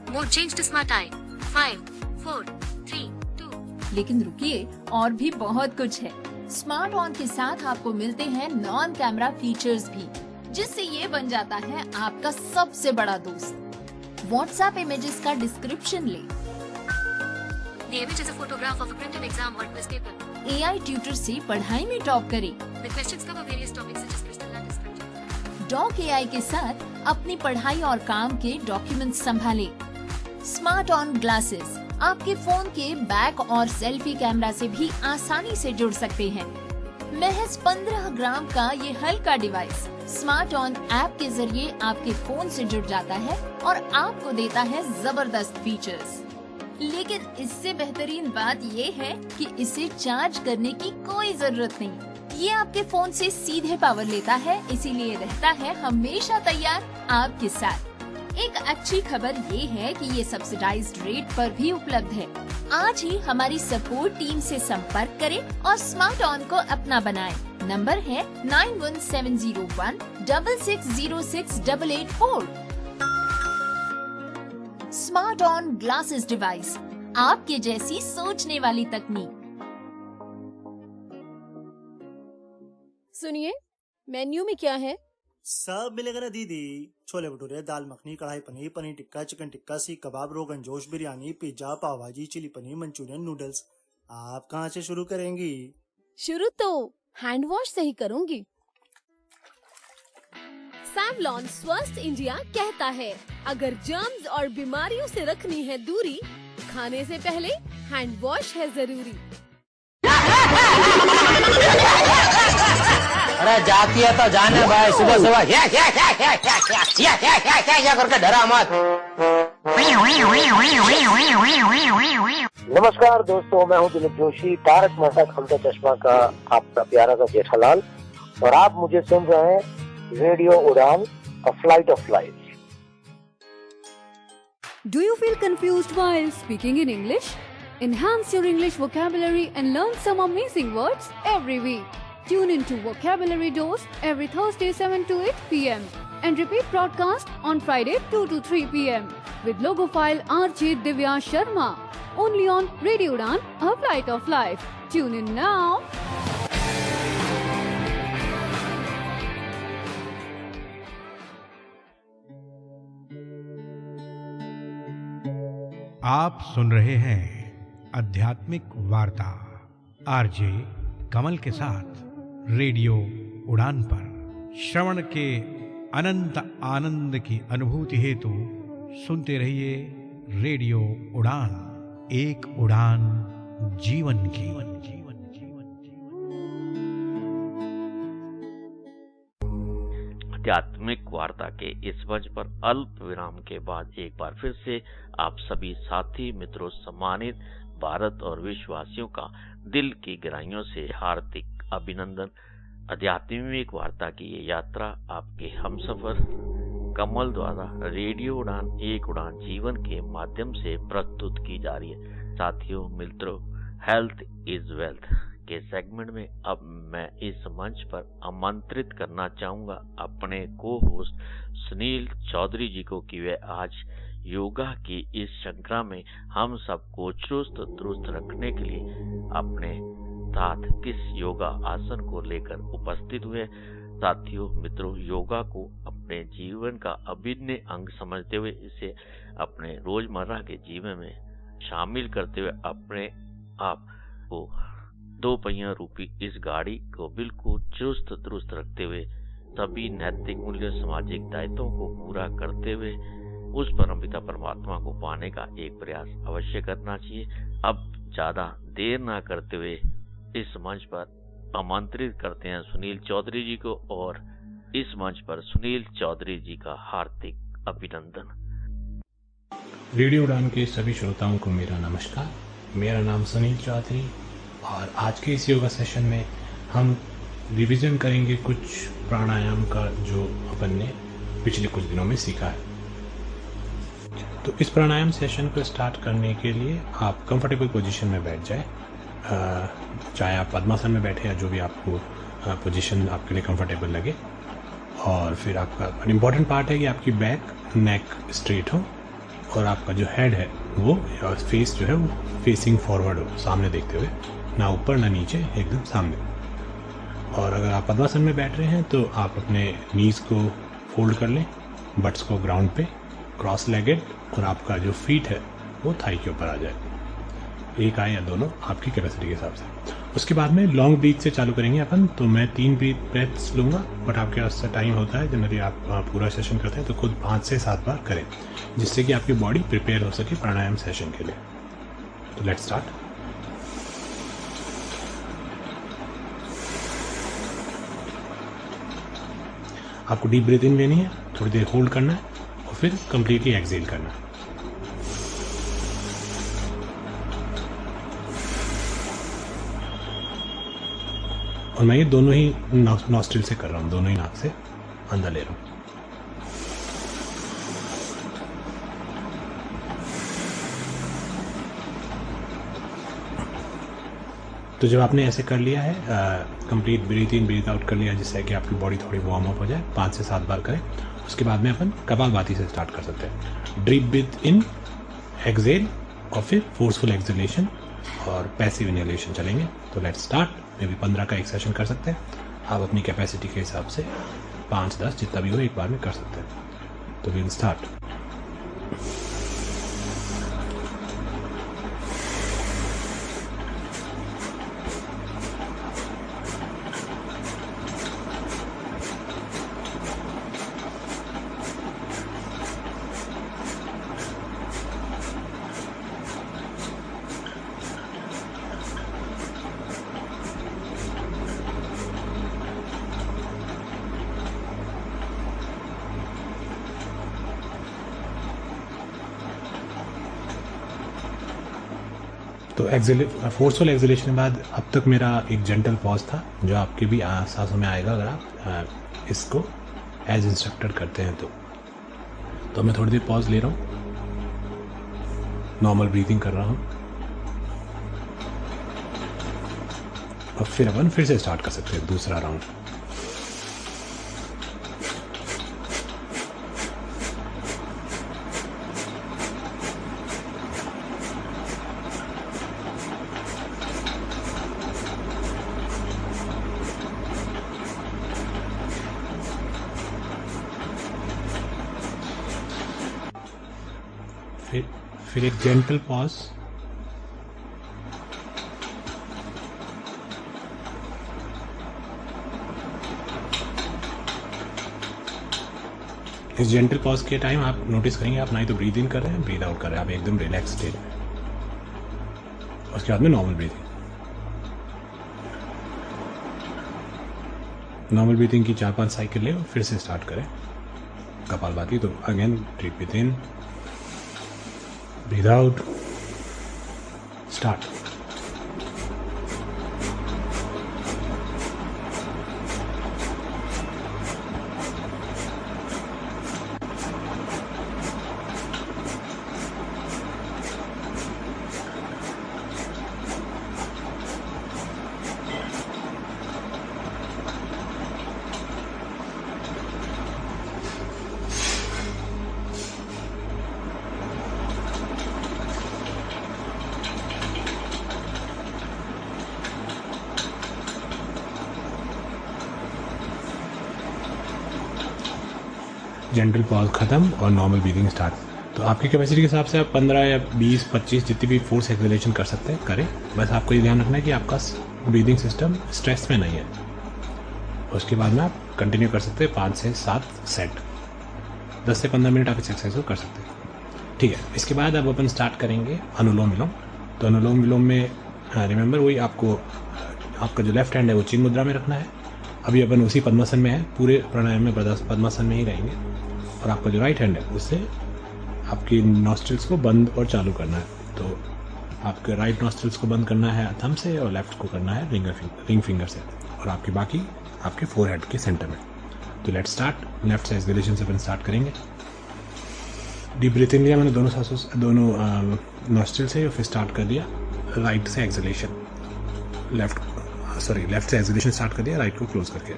Mode change to smart eye. 5, 4, 3, 2. लेकिन रुकिए, और भी बहुत कुछ है। स्मार्ट ऑन के साथ आपको मिलते हैं नॉन कैमरा फीचर्स भी, जिससे ये बन जाता है आपका सबसे बड़ा दोस्त। व्हाट्सएप इमेजेस का डिस्क्रिप्शन ले, The image is a photograph of a printed exam or quiz paper. AI tutor से पढ़ाई में टॉप करें। The questions cover various topics such as crystal and descriptive. Doc AI के साथ अपनी पढ़ाई और काम के डॉक्यूमेंट्स संभालें। स्मार्ट ऑन ग्लासेस आपके फोन के बैक और सेल्फी कैमरा से भी आसानी से जुड़ सकते हैं। महज 15 ग्राम का ये हल्का डिवाइस स्मार्ट ऑन ऐप के जरिए आपके फोन से जुड़ जाता है और आपको देता है जबरदस्त फीचर्स। लेकिन इससे बेहतरीन बात ये है कि इसे चार्ज करने की कोई जरूरत नहीं। ये आपके फोन से सीधे पावर लेता है, इसीलिए रहता है हमेशा तैयार आपके साथ। एक अच्छी खबर ये है कि ये सब्सिडाइज्ड रेट पर भी उपलब्ध है। आज ही हमारी सपोर्ट टीम से संपर्क करें और स्मार्ट ऑन को अपना बनाएं। नंबर है 917016606884। स्मार्ट ऑन ग्लासेस डिवाइस, आपके जैसी सोचने वाली तकनीक। सुनिए, मेन्यू में क्या है? सब मिलेगा ना दीदी। छोले भटूरे, दाल मखनी, कढ़ाई पनीर, पनीर टिक्का, चिकन टिक्का, सीख कबाब, रोगन जोश, बिरयानी, पिज्जा, पाव भाजी, चिली पनीर, मंचूरियन, नूडल्स। आप कहाँ से शुरू करेंगी? शुरू तो हैंड वॉश से ही करूंगी। सैवलॉन स्वस्थ इंडिया कहता है, अगर जर्म्स और बीमारियों से रखनी है दूरी, खाने से पहले हैंड वॉश है जरूरी। अरे जाती है तो जाने भाई, सुबह सुबह क्या करके डरा मत। नमस्कार दोस्तों, मैं हूं दिलीप जोशी, तारक मेहता का उल्टा चश्मा का आपका प्यारा सा जेठालाल, और आप मुझे सुन रहे हैं रेडियो उड़ान, a flight of life. Do you feel confused while speaking in English? Enhance your English vocabulary and learn some amazing words every week. Tune into Vocabulary Dose every Thursday 7 to 8 p.m. and repeat broadcast on Friday 2 to 3 p.m. with logophile RJ Divya Sharma. Only on Radio Udan, a flight of life. Tune in now. आप सुन रहे हैं आध्यात्मिक वार्ता RJ कमल के साथ radio उड़ान पर। श्रवण के अनंत आनंद की अनुभूति हेतु सुनते रहिए रेडियो उड़ान, एक उड़ान जीवन की। आध्यात्मिक वार्ता के इस मंच पर अल्प विराम के बाद एक बार फिर से आप सभी साथी मित्रों, सम्मानित भारत और विश्ववासियों का दिल की गहराइयों से हार्दिक अभिनंदन। आध्यात्मिक वार्ता की ये यात्रा आपके हमसफर कमल द्वारा रेडियो उड़ान, एक उड़ान जीवन के माध्यम से प्रस्तुत की जा रही है। साथियों मित्रों, हेल्थ इज वेल्थ के सेगमेंट में अब मैं इस मंच पर आमंत्रित करना चाहूंगा अपने को होस्ट सुनील चौधरी जी को कि वे आज योगा की इस श्रृंखला में हम सबको चुस्त दुरुस्त रखने के लिए अपने साथ किस योगा आसन को लेकर उपस्थित हुए। साथियों मित्रों, योगा को अपने जीवन का अभिन्न अंग समझते हुए इसे अपने रोजमर्रा के जीवन में शामिल करते हुए अपने आप को दो पहिया रूपी इस गाड़ी को बिल्कुल चुस्त दुरुस्त रखते हुए सभी नैतिक मूल्य, सामाजिक दायित्वों को पूरा करते हुए उस परमपिता परमात्मा को पाने का एक प्रयास अवश्य करना चाहिए। अब ज्यादा देर ना करते हुए इस मंच पर आमंत्रित करते हैं सुनील चौधरी जी को, और इस मंच पर सुनील चौधरी जी का हार्दिक अभिनंदन। रेडियो उड़ान के सभी श्रोताओं को मेरा नमस्कार। मेरा नाम सुनील चौधरी, और आज के इस योगा सेशन में हम रिवीजन करेंगे कुछ प्राणायाम का जो अपन ने पिछले कुछ दिनों में सीखा है। तो इस प्राणायाम सेशन को स्टार्ट करने के लिए आप कंफर्टेबल पोजीशन में बैठ जाए, चाहे आप पद्मासन में बैठे या जो भी आपको पोजीशन आपके लिए कंफर्टेबल लगे। और फिर आपका इम्पोर्टेंट पार्ट है कि आपकी बैक नेक स्ट्रेट हो और आपका जो हेड है वो फेस जो है वो फेसिंग फॉरवर्ड हो, सामने देखते हुए, ना ऊपर ना नीचे, एकदम सामने। और अगर आप पद्मासन में बैठ रहे हैं तो आप अपने नीज को फोल्ड कर लें, बट्स को ग्राउंड पे क्रॉस लेगेड, और आपका जो फीट है वो थाई के ऊपर आ जाए। एक आए या दोनों, आपकी कैपेसिटी के हिसाब से। उसके बाद में लॉन्ग ब्रीथ से चालू करेंगे अपन। तो मैं 3 ब्रेथ्स लूँगा, बट आपके पास टाइम होता है, जनरली आप पूरा सेशन करते हैं तो खुद 5 से 7 बार करें, जिससे कि आपकी बॉडी प्रिपेयर हो सके प्राणायाम सेशन के लिए। तो लेट्स स्टार्ट। आपको डीप ब्रीथ इन लेनी है, थोड़ी देर होल्ड करना है और फिर कंप्लीटली एक्सहेल करना है। और मैं ये दोनों ही नॉस्ट्रिल से कर रहा हूँ, दोनों ही नाक से अंदर ले रहा हूँ। तो जब आपने ऐसे कर लिया है, कंप्लीट ब्रीथ इन ब्रीथ आउट कर लिया, जिससे कि आपकी बॉडी थोड़ी वार्म अप हो जाए, 5 से 7 बार करें। उसके बाद में अपन कपालभाति से स्टार्ट कर सकते हैं। डीप ब्रीथ इन, एक्सहेल, और फिर फोर्सफुल एक्सहेलेशन और पैसिव इनहेलेशन चलेंगे। तो लेट्स स्टार्ट। मे भी 15 का एक सेशन कर सकते हैं, आप अपनी कैपेसिटी के हिसाब से 5-10 जितना भी हो एक बार में कर सकते हैं। तो विल स्टार्ट। तो फोर्सफुल एक्सलेशन के बाद अब तक मेरा एक जेंटल पॉज था जो आपके भी सांसों में आएगा अगर आप इसको एज इंस्ट्रक्टेड करते हैं तो मैं थोड़ी देर पॉज ले रहा हूँ, नॉर्मल ब्रीथिंग कर रहा हूँ और फिर अपन फिर से स्टार्ट कर सकते हैं दूसरा राउंड। फिर एक जेंटल पॉज, इस जेंटल पॉज के टाइम आप नोटिस करेंगे आप ना ही तो ब्रीद इन कर रहे हैं ब्रीद आउट कर रहे हैं, आप एकदम रिलैक्स स्टेट में। उसके बाद में नॉर्मल ब्रीथिंग, नॉर्मल ब्रीथिंग की 4-5 साइकिल ले और फिर से स्टार्ट करें कपालभाति। तो again breathe with in, breathe out, start. Gentle pause खत्म और नॉर्मल ब्रीदिंग स्टार्ट। तो आपकी कैपेसिटी के हिसाब से आप 15 या 20, 25 जितनी भी फोर्स एक्सेलरेशन कर सकते हैं करें। बस आपको ये ध्यान रखना है कि आपका ब्रीदिंग सिस्टम स्ट्रेस में नहीं है। उसके बाद में आप कंटिन्यू कर सकते हैं 5 से 7 सेट, 10 से 15 मिनट आप इस एक्सरसाइज को कर सकते हैं। ठीक है, इसके बाद अब अपन स्टार्ट करेंगे अनुलोम विलोम। तो अनुलोम विलोम में रिमेंबर वही आपका जो लेफ्ट हैंड है वो चिन्ह मुद्रा में रखना है। अभी अपन उसी पद्मासन में है, पूरे प्राणायाम में पद्मासन में ही रहेंगे। और आपका जो राइट हैंड है उससे आपकी नॉस्ट्रिल्स को बंद और चालू करना है। तो आपके राइट नॉस्ट्रिल्स को बंद करना है थंब से और लेफ्ट को करना है रिंग फिंगर से, और आपकी बाकी आपके फोरहेड के सेंटर में। तो लेट्स स्टार्ट। लेफ्ट से एक्सहेलेशन से अपन स्टार्ट करेंगे। डीप ब्रीथ इन लिया मैंने दोनों नॉस्ट्रिल से, फिर स्टार्ट कर दिया राइट से एक्सहेलेशन, लेफ्ट से एक्सहेलेशन स्टार्ट कर दिया राइट को क्लोज करके।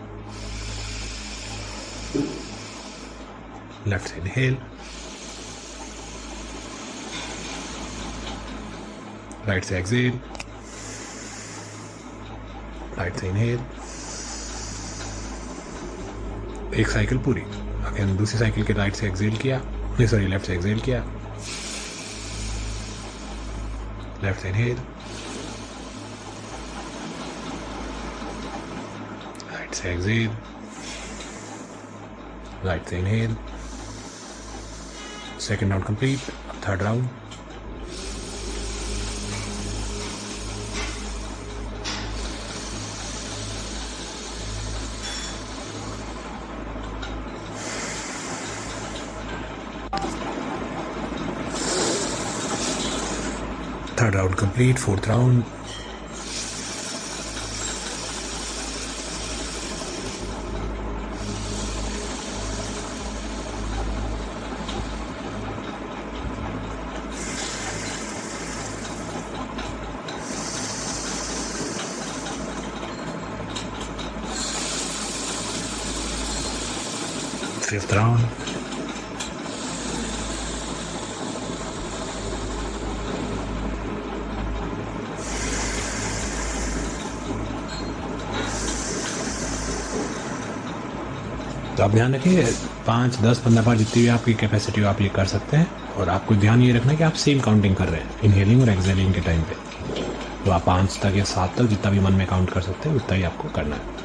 लेफ्ट से इनहेल, राइट से एक्सहेल, राइट से इनहेल। एक साइकिल पूरी। अगेन दूसरी साइकिल के राइट से एक्सहेल किया, लेफ्ट से एक्सहेल किया, लेफ्ट से इनहेल, राइट से एक्सहेल, राइट से inhale. Second round complete. Third round. Third round complete. Fourth round. Fifth round. तो आप ध्यान रखिए 5, 10, 15 बार जितनी भी आपकी कैपेसिटी हो आप ये कर सकते हैं। और आपको ध्यान ये रखना है कि आप सेम काउंटिंग कर रहे हैं इनहेलिंग और एक्सहेलिंग के टाइम पे। तो आप 5 तक या 7 तक जितना भी मन में काउंट कर सकते हैं उतना ही आपको करना है।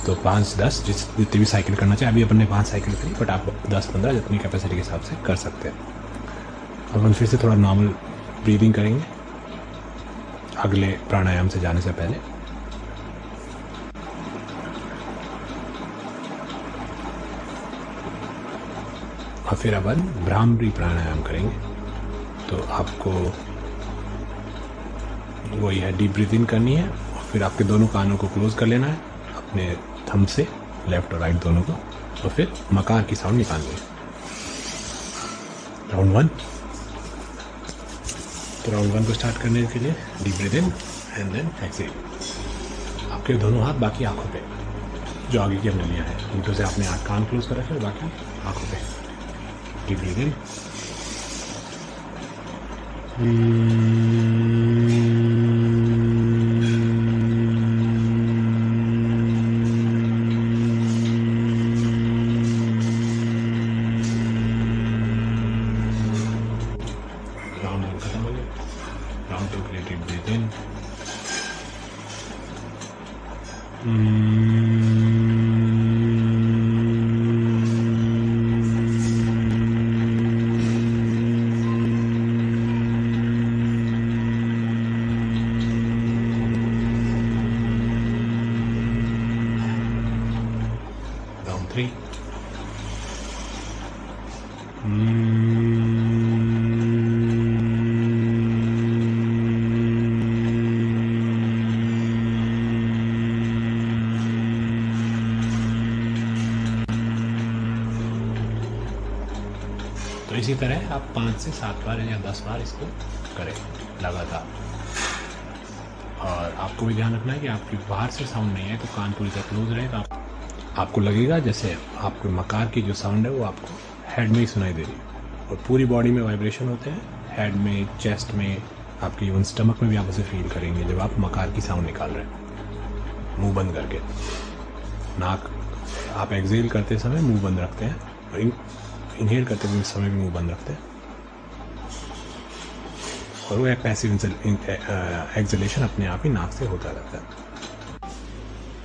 तो 5, 10 जितनी भी साइकिल करना चाहिए। अभी अपन ने 5 साइकिल करी, बट आप 10, 15 जितनी कैपेसिटी के हिसाब से कर सकते हैं। अपन फिर से थोड़ा नॉर्मल ब्रीदिंग करेंगे अगले प्राणायाम से जाने से पहले। और फिर अपन भ्रामरी प्राणायाम करेंगे। तो आपको वही है, डीप ब्रीथ इन करनी है और फिर आपके दोनों कानों को क्लोज कर लेना है अपने थंब से, लेफ्ट और राइट दोनों को, और फिर मकार की साउंड निकालनी है। राउंड 1। तो राउंड 1 को स्टार्ट करने के लिए deep breathe in and then exhale. आपके दोनों हाथ बाकी आंखों पे, जो आगे की हमने लिया है, उनको से आपने कान क्लोज कर रखा है, बाकी आंखों पे। डीप ब्रीथ इन, राउंड 1 खत्म हो गया। राउंड 2 के लिए डीप ब्रीथ इन, राउंड 3, तो इसी तरह आप 5 से 7 बार या 10 बार इसको करें लगातार। और आपको भी ध्यान रखना है कि आपकी बाहर से साउंड नहीं है, तो कान पूरी तरह क्लोज रहे, तो आपको लगेगा जैसे आपके मकार की जो साउंड है वो आपको हेड में ही सुनाई दे रही है, और पूरी बॉडी में वाइब्रेशन होते हैं, हेड में, चेस्ट में, आपके इवन स्टमक में भी आप उसे फील करेंगे जब आप मकार की साउंड निकाल रहे हैं, मुंह बंद करके। नाक आप एक्सहेल करते समय मुंह बंद रखते हैं, और इनहेल करते हुए समय भी मुंह बंद रखते हैं, और वो एक पैसिव एक्सहेलेशन अपने आप ही नाक से होता रहता है।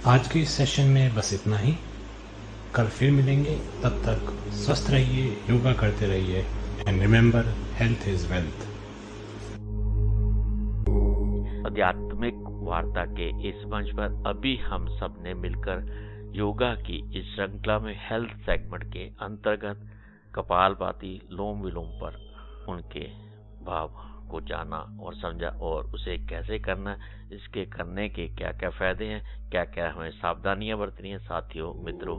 आज के इस सेशन में बस इतना ही। कल फिर मिलेंगे, तब तक स्वस्थ रहिए, योगा करते रहिए, and remember, health is wealth. आध्यात्मिक वार्ता के इस मंच पर अभी हम सब ने मिलकर योगा की इस श्रृंखला में हेल्थ सेगमेंट के अंतर्गत कपालभाति, लोम विलोम पर उनके भाव को जाना और समझा, और उसे कैसे करना, इसके करने के क्या क्या फायदे हैं, क्या क्या हमें सावधानियां बरतनी है। साथियों, मित्रों,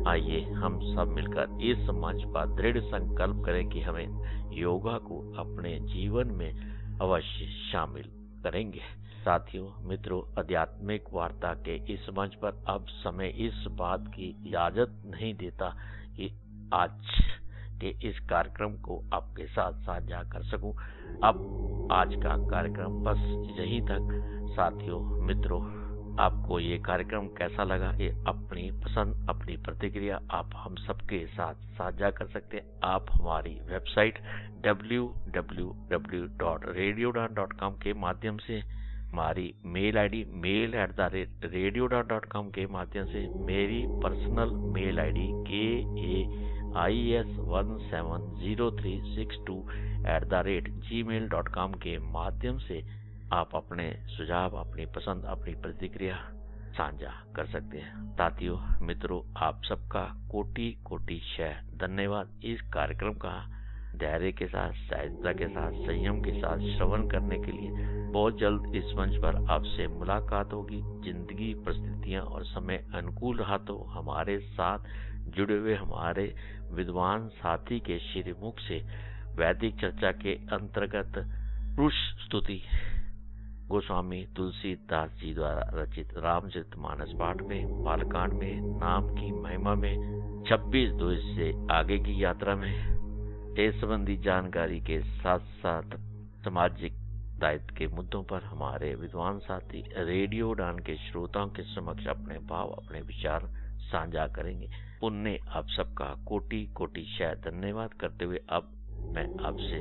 आइए हम सब मिलकर इस मंच पर दृढ़ संकल्प करें कि हमें योगा को अपने जीवन में अवश्य शामिल करेंगे। साथियों, मित्रों, आध्यात्मिक वार्ता के इस मंच पर अब समय इस बात की इजाजत नहीं देता कि आज के इस कार्यक्रम को आपके साथ साझा कर सकूं। अब आज का कार्यक्रम बस यहीं तक। साथियों, मित्रों, आपको ये कार्यक्रम कैसा लगा, ये अपनी पसंद, अपनी प्रतिक्रिया आप हम सबके साथ साझा कर सकते हैं। आप हमारी वेबसाइट www.radioudan.com के माध्यम से, हमारी मेल आईडी mail@radioudan.com के माध्यम से, मेरी पर्सनल मेल आईडी KAIS170362@gmail.com के माध्यम से आप अपने सुझाव, अपनी पसंद, अपनी प्रतिक्रिया साझा कर सकते हैं। साथियों, मित्रों, आप सबका कोटि कोटि शह धन्यवाद। इस कार्यक्रम का धैर्य के साथ, सहायता के साथ, संयम के साथ श्रवण करने के लिए बहुत जल्द इस मंच पर आपसे मुलाकात होगी। जिंदगी, परिस्थितियां और समय अनुकूल रहा तो हमारे साथ जुड़े हुए हमारे विद्वान साथी के श्रीमुख से वैदिक चर्चा के अंतर्गत पुरुष स्तुति गोस्वामी तुलसीदास जी द्वारा रचित रामचरितमानस पाठ में, बालकांड में, नाम की महिमा में, 26 से आगे की यात्रा में इस संबंधी जानकारी के साथ साथ सामाजिक दायित्व के मुद्दों पर हमारे विद्वान साथी रेडियो उड़ान के श्रोताओं के समक्ष अपने भाव, अपने विचार साझा करेंगे। उनने आप सबका कोटि कोटि शह धन्यवाद करते हुए अब मैं आपसे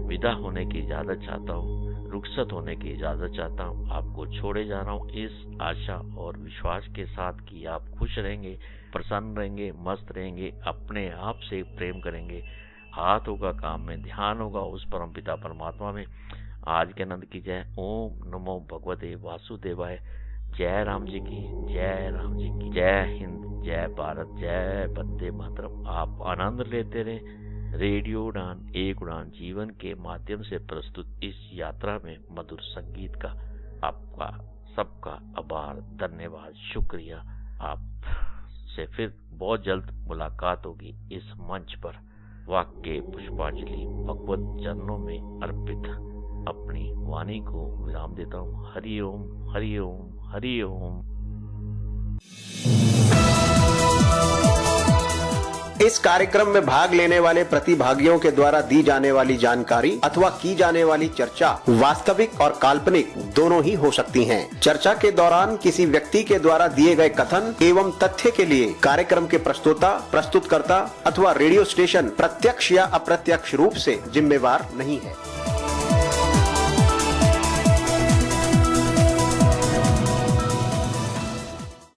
विदा होने की इजाजत चाहता हूँ, रुखसत होने की इजाजत चाहता हूँ। आपको छोड़े जा रहा हूँ इस आशा और विश्वास के साथ कि आप खुश रहेंगे, प्रसन्न रहेंगे, मस्त रहेंगे, अपने आप से प्रेम करेंगे, हाथ होगा काम में, ध्यान होगा उस परम पिता परमात्मा में। आज के आनंद की जय। ओम नमो भगवते वासुदेवाय। जय राम जी की, जय राम जी की, जय हिंद, जय भारत, जय वंदे मातरम। आप आनंद लेते रहे। रेडियो उड़ान, एक उड़ान जीवन के माध्यम से प्रस्तुत इस यात्रा में मधुर संगीत का आपका सबका आभार, धन्यवाद, शुक्रिया। आपसे फिर बहुत जल्द मुलाकात होगी इस मंच पर। वाक्य पुष्पांजलि भगवत चरणों में अर्पित अपनी वाणी को विराम देता हूँ। हरि ओम, हरि ओम, हरि ओम। इस कार्यक्रम में भाग लेने वाले प्रतिभागियों के द्वारा दी जाने वाली जानकारी अथवा की जाने वाली चर्चा वास्तविक और काल्पनिक दोनों ही हो सकती हैं। चर्चा के दौरान किसी व्यक्ति के द्वारा दिए गए कथन एवं तथ्य के लिए कार्यक्रम के प्रस्तोता, प्रस्तुतकर्ता अथवा रेडियो स्टेशन प्रत्यक्ष या अप्रत्यक्ष रूप से जिम्मेवार नहीं है।